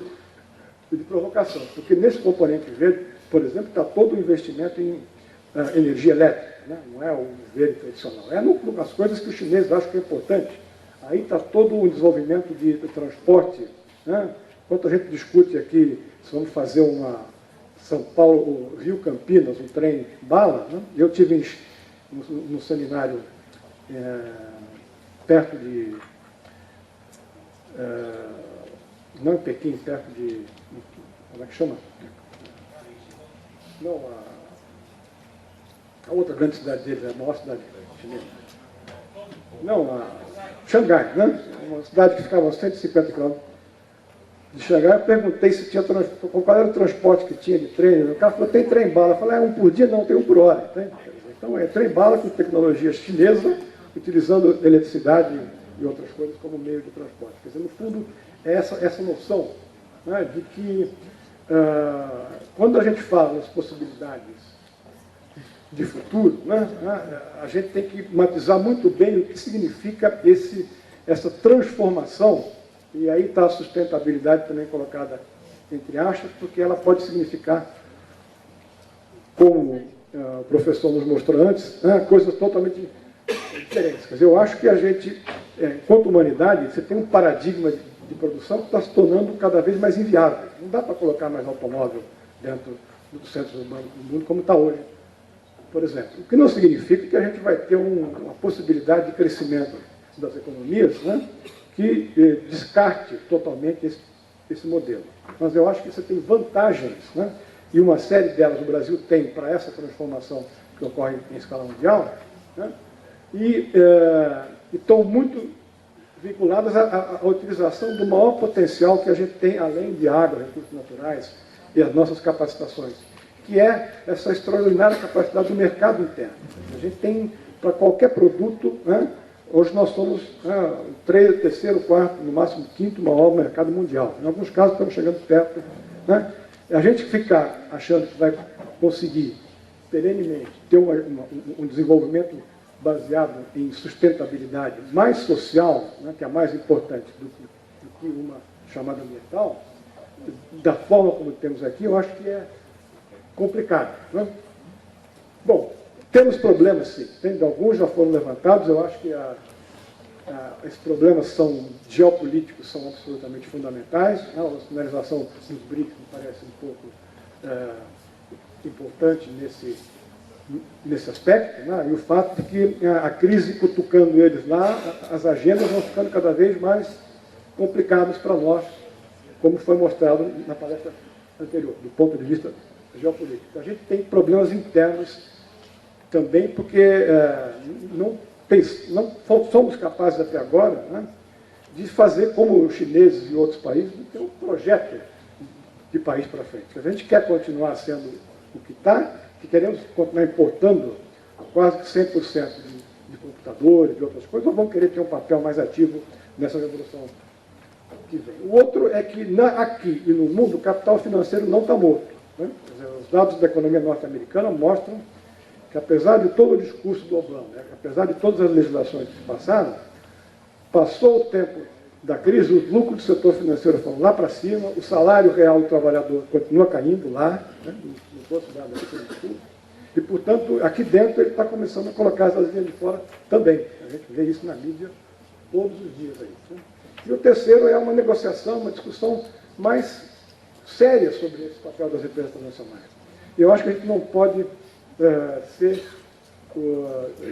Speaker 1: de provocação, porque nesse componente verde, por exemplo, está todo o investimento em energia elétrica, né? Não é o verde tradicional, é as coisas que os chineses acham que é importante. Aí está todo o desenvolvimento de transporte, né? Enquanto a gente discute aqui se vamos fazer uma São Paulo, Rio Campinas, um trem bala, né? Eu tive no seminário perto de não em Pequim, perto de, como é que chama? Não, a outra grande cidade deles, a maior cidade chinesa. Não, Xangai, né? Uma cidade que ficava a 150 quilômetros de Xangai. Eu perguntei se tinha qual era o transporte que tinha de trem. O cara falou, tem trem-bala. Eu falei, um por dia? Não, tem um por hora. Então é trem-bala com tecnologia chinesa, utilizando eletricidade e outras coisas como meio de transporte. Quer dizer, no fundo, é essa noção, né, de que quando a gente fala nas possibilidades de futuro, né, a gente tem que matizar muito bem o que significa essa transformação, e aí está a sustentabilidade também colocada entre aspas, porque ela pode significar, como o professor nos mostrou antes, coisas totalmente diferentes. Quer dizer, eu acho que a gente, enquanto humanidade, você tem um paradigma de produção que está se tornando cada vez mais inviável. Não dá para colocar mais automóvel dentro dos centros urbanos do mundo como está hoje, por exemplo. O que não significa que a gente vai ter uma possibilidade de crescimento das economias, né, que descarte totalmente esse modelo. Mas eu acho que você tem vantagens, né, e uma série delas o Brasil tem para essa transformação que ocorre em escala mundial, né, e estão muito vinculadas à utilização do maior potencial que a gente tem, além de água, recursos naturais e as nossas capacitações, que é essa extraordinária capacidade do mercado interno. A gente tem para qualquer produto, né? Hoje nós somos o terceiro, quarto, no máximo quinto maior mercado mundial. Em alguns casos estamos chegando perto. Né? A gente ficar achando que vai conseguir perenemente ter um desenvolvimento baseado em sustentabilidade mais social, né, que é mais importante do que uma chamada ambiental, da forma como temos aqui, eu acho que é complicado. Né? Bom, temos problemas, sim. Alguns já foram levantados, eu acho que esses problemas geopolíticos são absolutamente fundamentais. Né? A sinalização dos BRICS me parece um pouco importante nesse aspecto, né? E o fato de que a crise cutucando eles lá, as agendas vão ficando cada vez mais complicadas para nós, como foi mostrado na palestra anterior, do ponto de vista geopolítico. A gente tem problemas internos também, porque não somos capazes até agora, né, de fazer como os chineses e outros países, de ter um projeto de país para frente. Se a gente quer continuar sendo o que está, que queremos continuar importando quase que 100% de computadores, de outras coisas, ou vamos querer ter um papel mais ativo nessa revolução que vem. O outro é que aqui e no mundo o capital financeiro não está morto. Né? Os dados da economia norte-americana mostram que, apesar de todo o discurso do Obama, né, apesar de todas as legislações que passaram, passou o tempo da crise, os lucros do setor financeiro foram lá para cima, o salário real do trabalhador continua caindo lá, né, no posto dado aqui, e, portanto, aqui dentro ele está começando a colocar as asinhas de fora também. A gente vê isso na mídia todos os dias aí. Né? E o terceiro é uma negociação, uma discussão mais séria sobre esse papel das empresas transnacionais. Eu acho que a gente não pode ser,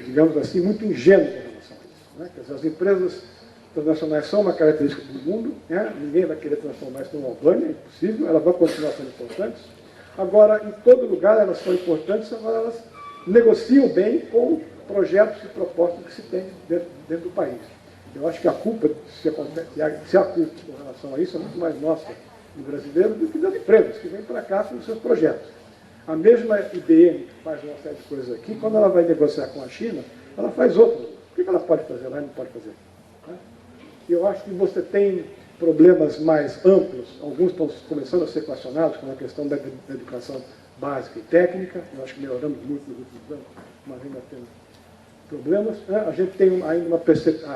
Speaker 1: digamos assim, muito ingênuo com relação a isso. Né? Quer dizer, as empresas transnacionais são uma característica do mundo, né? Ninguém vai querer transformar isso numa Albânia, é impossível, elas vão continuar sendo importantes. Agora, em todo lugar elas são importantes, agora elas negociam bem com projetos e propostas que se tem dentro do país. Eu acho que a culpa, se a culpa com relação a isso, é muito mais nossa do brasileiro do que das empresas, que vêm para cá com os seus projetos. A mesma IBM, que faz uma série de coisas aqui, quando ela vai negociar com a China, ela faz outras. O que ela pode fazer lá e não pode fazer? Eu acho que você tem problemas mais amplos, alguns estão começando a ser equacionados, como a questão da educação básica e técnica. Eu acho que melhoramos muito nos últimos anos, mas ainda temos problemas. A gente tem ainda uma percepção.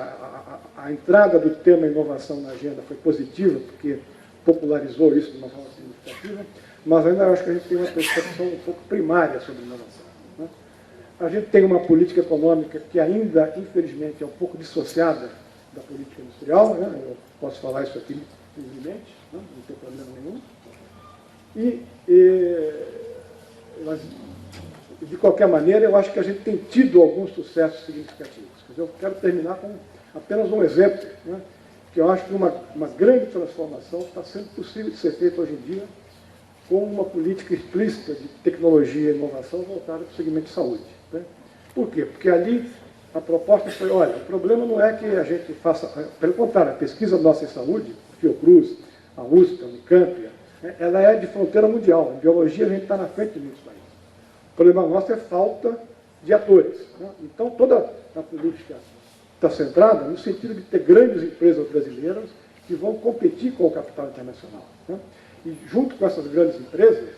Speaker 1: A entrada do tema inovação na agenda foi positiva, porque popularizou isso de uma forma significativa, mas ainda acho que a gente tem uma percepção um pouco primária sobre inovação. Né? A gente tem uma política econômica que ainda, infelizmente, é um pouco dissociada da política industrial, né? Eu posso falar isso aqui livremente, né? Não tem problema nenhum. Mas, de qualquer maneira, eu acho que a gente tem tido alguns sucessos significativos. Eu quero terminar com apenas um exemplo, né? Que eu acho que uma grande transformação está sendo possível de ser feita hoje em dia com uma política explícita de tecnologia e inovação voltada para o segmento de saúde. Né? Por quê? Porque ali a proposta foi, olha, o problema não é que a gente faça, pelo contrário, a pesquisa nossa em saúde, a Fiocruz, a USP, a Unicamp, ela é de fronteira mundial. Em biologia a gente está na frente de muitos países. O problema nosso é falta de atores. Né? Então toda a política está centrada no sentido de ter grandes empresas brasileiras que vão competir com o capital internacional. Né? E junto com essas grandes empresas,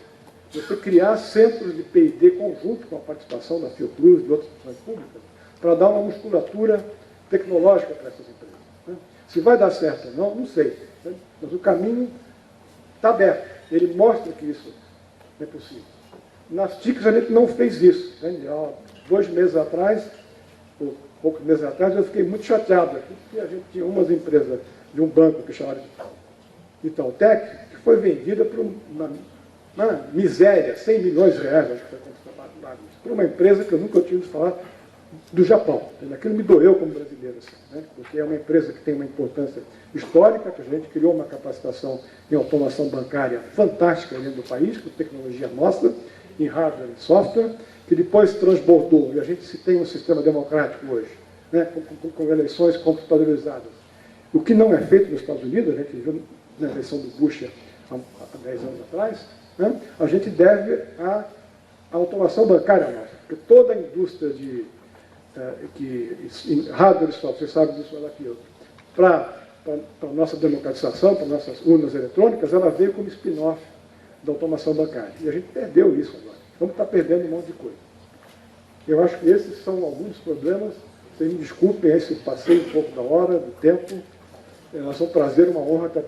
Speaker 1: você criar centros de P&D conjunto com a participação da Fiocruz e de outras instituições públicas, para dar uma musculatura tecnológica para essas empresas. Né? Se vai dar certo ou não, não sei. Né? Mas o caminho está aberto. Ele mostra que isso é possível. Nas TICs a gente não fez isso. Né? Há 2 meses atrás, ou poucos meses atrás, eu fiquei muito chateado aqui, porque a gente tinha umas empresas de um banco que chamava de Itautec, que foi vendida por uma miséria, 100 milhões de reais, acho que foi por uma empresa que eu nunca tinha ouvido falar, do Japão. Aquilo me doeu como brasileiro, assim, né? Porque é uma empresa que tem uma importância histórica, que a gente criou uma capacitação em automação bancária fantástica dentro do país, com tecnologia nossa, em hardware e software, que depois transbordou, e a gente se tem um sistema democrático hoje, né? com eleições computadorizadas. O que não é feito nos Estados Unidos, a gente viu na eleição do Bush há 10 anos atrás, né? A gente deve à automação bancária nossa, porque toda a indústria de hardware e software, você sabe disso melhor que eu, para a nossa democratização, para nossas urnas eletrônicas, ela veio como spin-off da automação bancária. E a gente perdeu isso agora. Vamos estar perdendo um monte de coisa. Eu acho que esses são alguns problemas. Vocês me desculpem aí se passei um pouco da hora, do tempo. Nós vamos trazer uma honra ter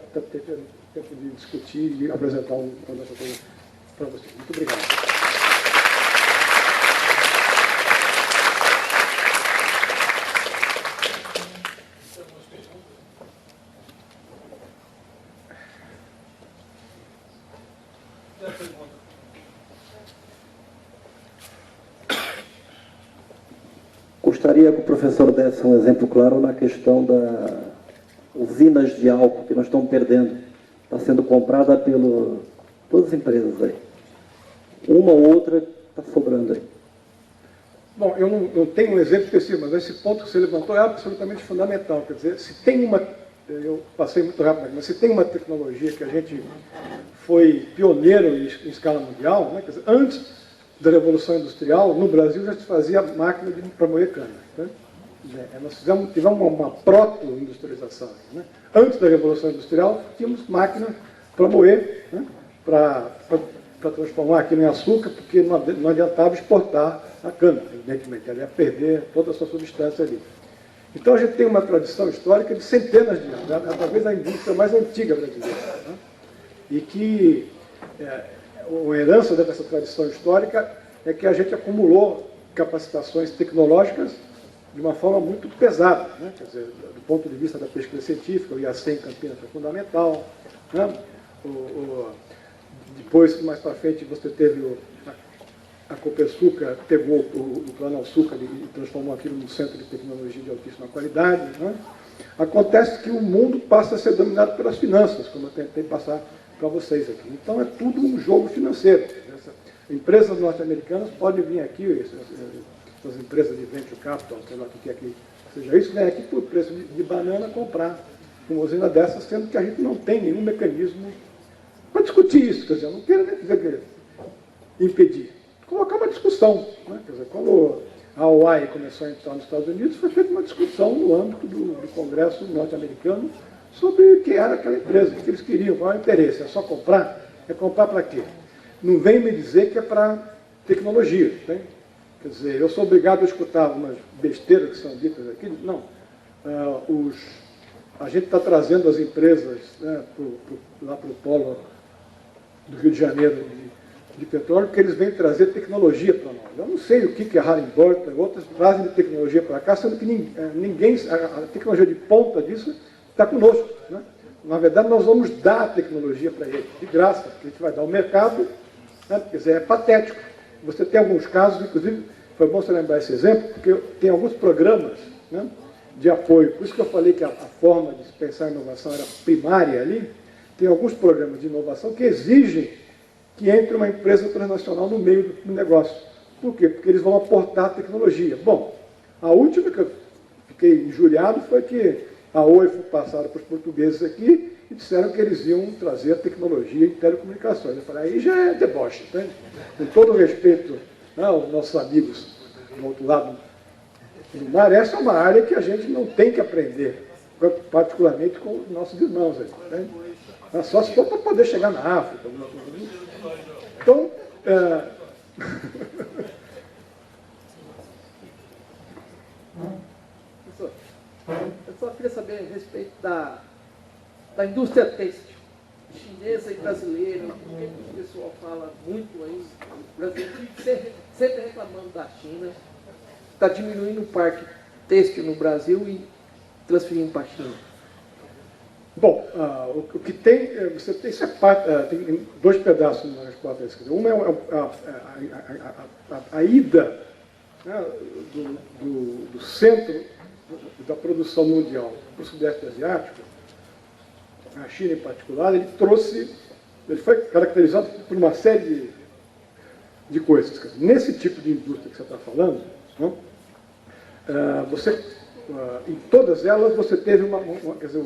Speaker 1: tempo de discutir e apresentar uma dessa coisa para vocês. Muito obrigado.
Speaker 2: Gostaria que o professor desse um exemplo claro na questão das usinas de álcool que nós estamos perdendo. Está sendo comprada por todas as empresas aí. Uma ou outra está sobrando aí.
Speaker 1: Bom, eu não tenho um exemplo específico, mas esse ponto que você levantou é absolutamente fundamental. Quer dizer, se tem uma... Eu passei muito rápido aqui, mas se tem uma tecnologia que a gente foi pioneiro em escala mundial, né? Quer dizer, antes da Revolução Industrial, no Brasil já se fazia máquina para moer cana. Né? Nós tivemos uma proto-industrialização. Né? Antes da Revolução Industrial, tínhamos máquina para moer, né? para transformar aquilo em açúcar, porque não adiantava exportar a cana, evidentemente, ela ia perder toda a sua substância ali. Então a gente tem uma tradição histórica de centenas de anos, é talvez a indústria mais antiga brasileira. Né? E que... uma herança dessa tradição histórica é que a gente acumulou capacitações tecnológicas de uma forma muito pesada, né? Quer dizer, do ponto de vista da pesquisa científica, o IAC em Campinas foi fundamental, né? Depois, mais para frente, você teve a Copersucar, pegou o Planalsucar e transformou aquilo num centro de tecnologia de altíssima qualidade. Né? Acontece que o mundo passa a ser dominado pelas finanças, como eu tentei passar para vocês aqui. Então é tudo um jogo financeiro. Empresas norte-americanas podem vir aqui, essas empresas de venture capital, sei lá o que é que seja isso, vem aqui por preço de banana comprar uma usina dessas, sendo que a gente não tem nenhum mecanismo para discutir isso. Quer dizer, eu não quero nem dizer que impedir. Colocar uma discussão. Né? Quer dizer, quando a OAI começou a entrar nos Estados Unidos, foi feita uma discussão no âmbito do Congresso norte-americano sobre o que era aquela empresa, o que eles queriam, qual é o interesse. É só comprar? É comprar para quê? Não vem me dizer que é para tecnologia. Tem? Quer dizer, eu sou obrigado a escutar umas besteiras que são ditas aqui. Não. A gente está trazendo as empresas, né, lá para o polo do Rio de Janeiro de petróleo, porque eles vêm trazer tecnologia para nós. Eu não sei o que é Halliburton, outras trazem de tecnologia para cá, sendo que ninguém, a tecnologia de ponta disso está conosco. Né? Na verdade, nós vamos dar a tecnologia para eles, de graça, porque a gente vai dar ao mercado. Né? Quer dizer, é patético. Você tem alguns casos, inclusive, foi bom você lembrar esse exemplo, porque tem alguns programas, né, de apoio. Por isso que eu falei que a forma de pensar a inovação era primária ali. Tem alguns programas de inovação que exigem que entre uma empresa transnacional no meio do negócio. Por quê? Porque eles vão aportar tecnologia. Bom, a última que eu fiquei injuriado foi que a Oi foi passada para os portugueses aqui e disseram que eles iam trazer a tecnologia em telecomunicações. Eu falei, aí já é deboche, entende? Com todo respeito, né, aos nossos amigos do outro lado do mar, essa é uma área que a gente não tem que aprender, particularmente com os nossos irmãos aí, né? Só se for para poder chegar na África. Então,
Speaker 3: Professor, eu só queria saber a respeito da indústria têxtil chinesa e brasileira, porque o pessoal fala muito aí, o Brasil sempre reclamando da China, está diminuindo o parque têxtil no Brasil e transferindo para a China.
Speaker 1: Bom, o que tem, você tem, isso é parte, tem dois pedaços na resposta a isso. Uma é a ida, né, do centro da produção mundial para o Sudeste Asiático, a China em particular, ele foi caracterizado por uma série de coisas. Nesse tipo de indústria que você está falando, né, em todas elas você teve quer dizer,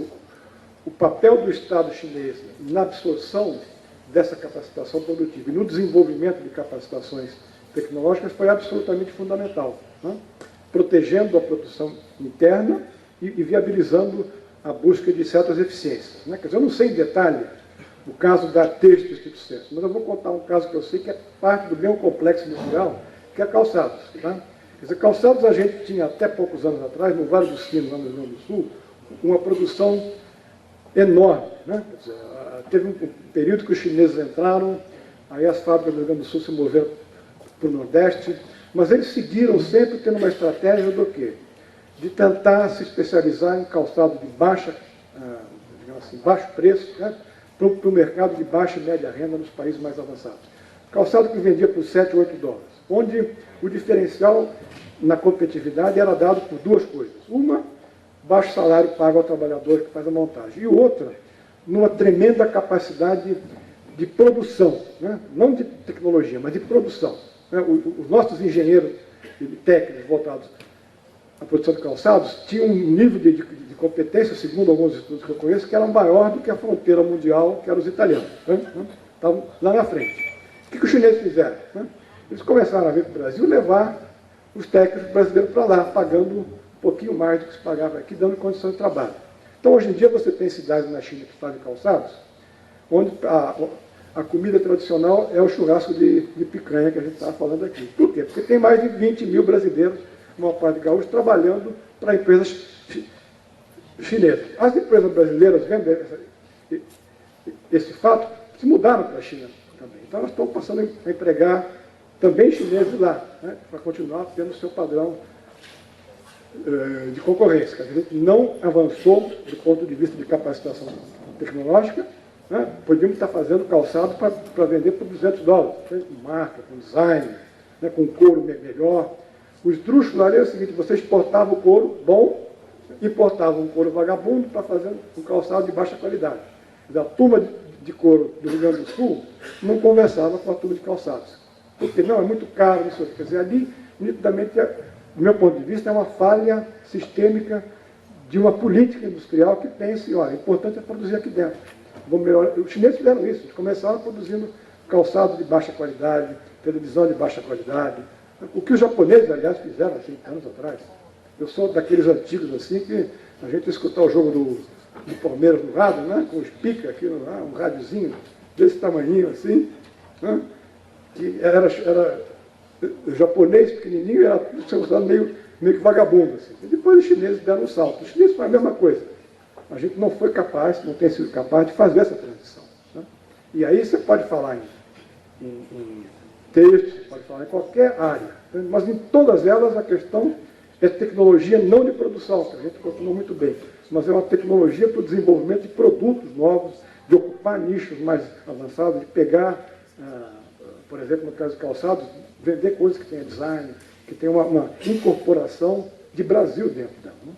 Speaker 1: o papel do Estado chinês na absorção dessa capacitação produtiva e no desenvolvimento de capacitações tecnológicas foi absolutamente fundamental. Né? protegendo a produção interna e viabilizando a busca de certas eficiências. Né? Quer dizer, eu não sei em detalhe o caso da Têxtil Estrito Senso, mas eu vou contar um caso que eu sei que é parte do mesmo complexo industrial, que é calçados. Tá? Quer dizer, calçados a gente tinha até poucos anos atrás, no Vale do Sino, lá no Rio Grande do Sul, uma produção enorme. Né? Quer dizer, teve um período que os chineses entraram, aí as fábricas do Rio Grande do Sul se moveram para o Nordeste, mas eles seguiram sempre tendo uma estratégia do quê? De tentar se especializar em calçado de digamos assim, baixo preço, né? Para o mercado de baixa e média renda nos países mais avançados. Calçado que vendia por 7, 8 dólares, onde o diferencial na competitividade era dado por duas coisas. Uma, baixo salário pago ao trabalhador que faz a montagem. E outra, numa tremenda capacidade de produção, né? Não de tecnologia, mas de produção. Né? Os nossos engenheiros e técnicos voltados à produção de calçados tinham um nível de competência, segundo alguns estudos que eu conheço, que era maior do que a fronteira mundial, que eram os italianos. Né? Estavam lá na frente. O que os chineses fizeram? Né? Eles começaram a vir para o Brasil levar os técnicos brasileiros para lá, pagando um pouquinho mais do que se pagava aqui, dando condições de trabalho. Então, hoje em dia, você tem cidades na China que fazem calçados, onde a comida tradicional é o churrasco de picanha que a gente estava falando aqui. Por quê? Porque tem mais de 20 mil brasileiros, uma parte de gaúchos, trabalhando para empresas chinesas. As empresas brasileiras, vendo esse fato, se mudaram para a China também. Então, elas estão passando a empregar também chineses lá, né, para continuar tendo o seu padrão de concorrência. A gente não avançou do ponto de vista de capacitação tecnológica, né? Podíamos estar fazendo calçado para vender por 200 dólares, né? Com marca, com design, né? Com couro melhor. O esdrúxulo ali é o seguinte, você exportava o couro bom, importava um couro vagabundo para fazer um calçado de baixa qualidade. A turma de couro do Rio Grande do Sul não conversava com a turma de calçados. Porque não, é muito caro, isso. Quer dizer, ali, nitidamente, do meu ponto de vista, é uma falha sistêmica de uma política industrial que pensa, olha, o importante é produzir aqui dentro. Vamos melhorar. Os chineses fizeram isso, eles começaram produzindo calçado de baixa qualidade, televisão de baixa qualidade. O que os japoneses, aliás, fizeram há 30 anos atrás. Eu sou daqueles antigos assim que a gente escutar o jogo do Palmeiras no rádio, né? Com os pica aqui, um rádiozinho desse tamanhinho assim, né? Que era japonês pequenininho e era meio que vagabundo. Assim. E depois os chineses deram um salto. Os chineses foi a mesma coisa. A gente não foi capaz, não tem sido capaz de fazer essa transição. Né? E aí você pode falar em texto, você pode falar em qualquer área. Né? Mas em todas elas a questão é tecnologia não de produção, que a gente continua muito bem, mas é uma tecnologia para o desenvolvimento de produtos novos, de ocupar nichos mais avançados, de pegar, por exemplo, no caso de calçados, vender coisas que tenham design, que tenham uma incorporação de Brasil dentro dela. Né?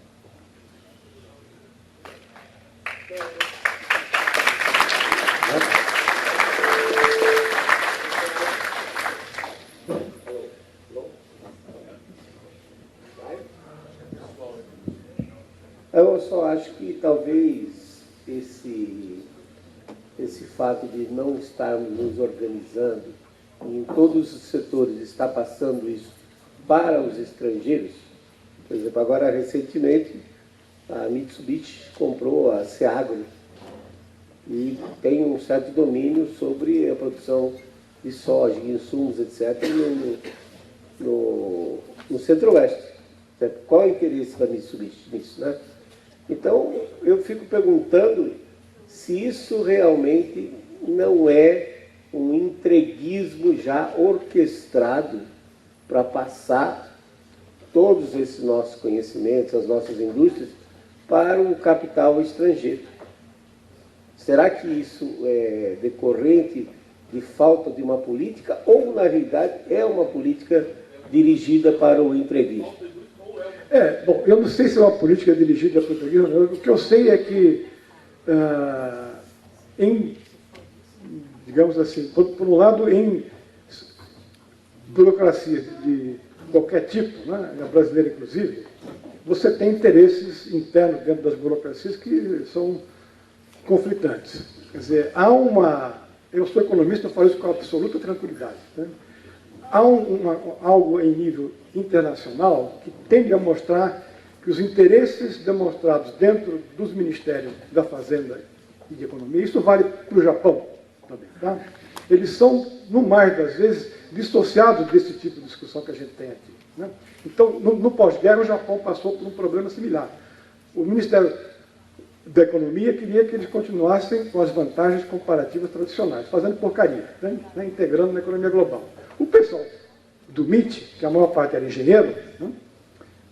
Speaker 4: Eu só acho que talvez esse fato de não estarmos nos organizando em todos os setores está passando isso para os estrangeiros. Por exemplo, agora recentemente a Mitsubishi comprou a Seagro e tem um certo domínio sobre a produção de soja, insumos, etc., no Centro-Oeste. Qual é o interesse da Mitsubishi nisso, né? Então, eu fico perguntando se isso realmente não é um entreguismo já orquestrado para passar todos esses nossos conhecimentos, as nossas indústrias, para o capital estrangeiro. Será que isso é decorrente de falta de uma política ou, na realidade, é uma política dirigida para o entreguismo?
Speaker 1: Bom, eu não sei se é uma política dirigida para o entreguismo. O que eu sei é que, digamos assim, por um lado, em burocracia de qualquer tipo, né, na brasileira inclusive, você tem interesses internos dentro das burocracias que são conflitantes. Quer dizer, eu sou economista, eu falo isso com absoluta tranquilidade. Né? há algo em nível internacional que tende a mostrar que os interesses demonstrados dentro dos ministérios da Fazenda e de Economia, isso vale para o Japão também, tá? Eles são, no mais das vezes, dissociados desse tipo de discussão que a gente tem aqui, né? Então, no pós-guerra, o Japão passou por um problema similar. O Ministério da Economia queria que eles continuassem com as vantagens comparativas tradicionais, fazendo porcaria, né? Integrando na economia global. O pessoal do MIT, que a maior parte era engenheiro, né?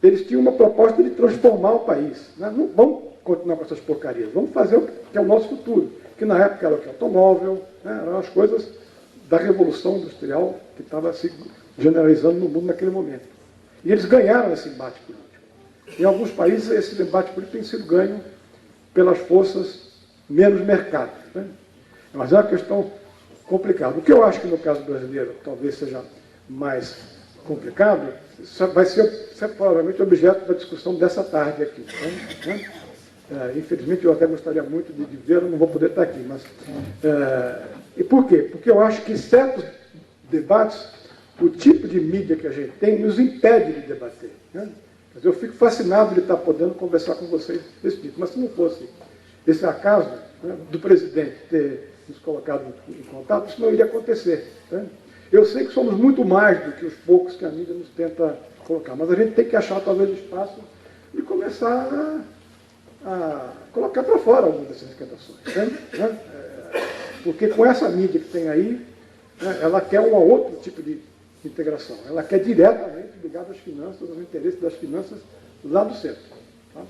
Speaker 1: Eles tinham uma proposta de transformar o país, né? Não vamos continuar com essas porcarias, vamos fazer o que é o nosso futuro, que na época era o que? Automóvel, né? Eram as coisas da revolução industrial que estava se generalizando no mundo naquele momento. E eles ganharam esse embate político. Em alguns países, esse debate político tem sido ganho pelas forças menos mercado, né? Mas é uma questão complicada. O que eu acho que no caso brasileiro talvez seja mais complicado, vai ser provavelmente objeto da discussão dessa tarde aqui, né? Infelizmente eu até gostaria muito de vê-lo, não vou poder estar aqui, mas e por quê? Porque eu acho que certos debates, o tipo de mídia que a gente tem, nos impede de debater, né? Mas eu fico fascinado de estar podendo conversar com vocês desse tipo. Mas se não fosse esse acaso, né, do presidente ter nos colocado em contato, isso não iria acontecer, né? Eu sei que somos muito mais do que os poucos que a mídia nos tenta colocar, mas a gente tem que achar talvez espaço e começar a colocar para fora algumas dessas inquietações, né? Porque com essa mídia que tem aí, né, ela quer um outro tipo de integração. Ela quer diretamente ligada às finanças, aos interesses das finanças lá do centro, tá?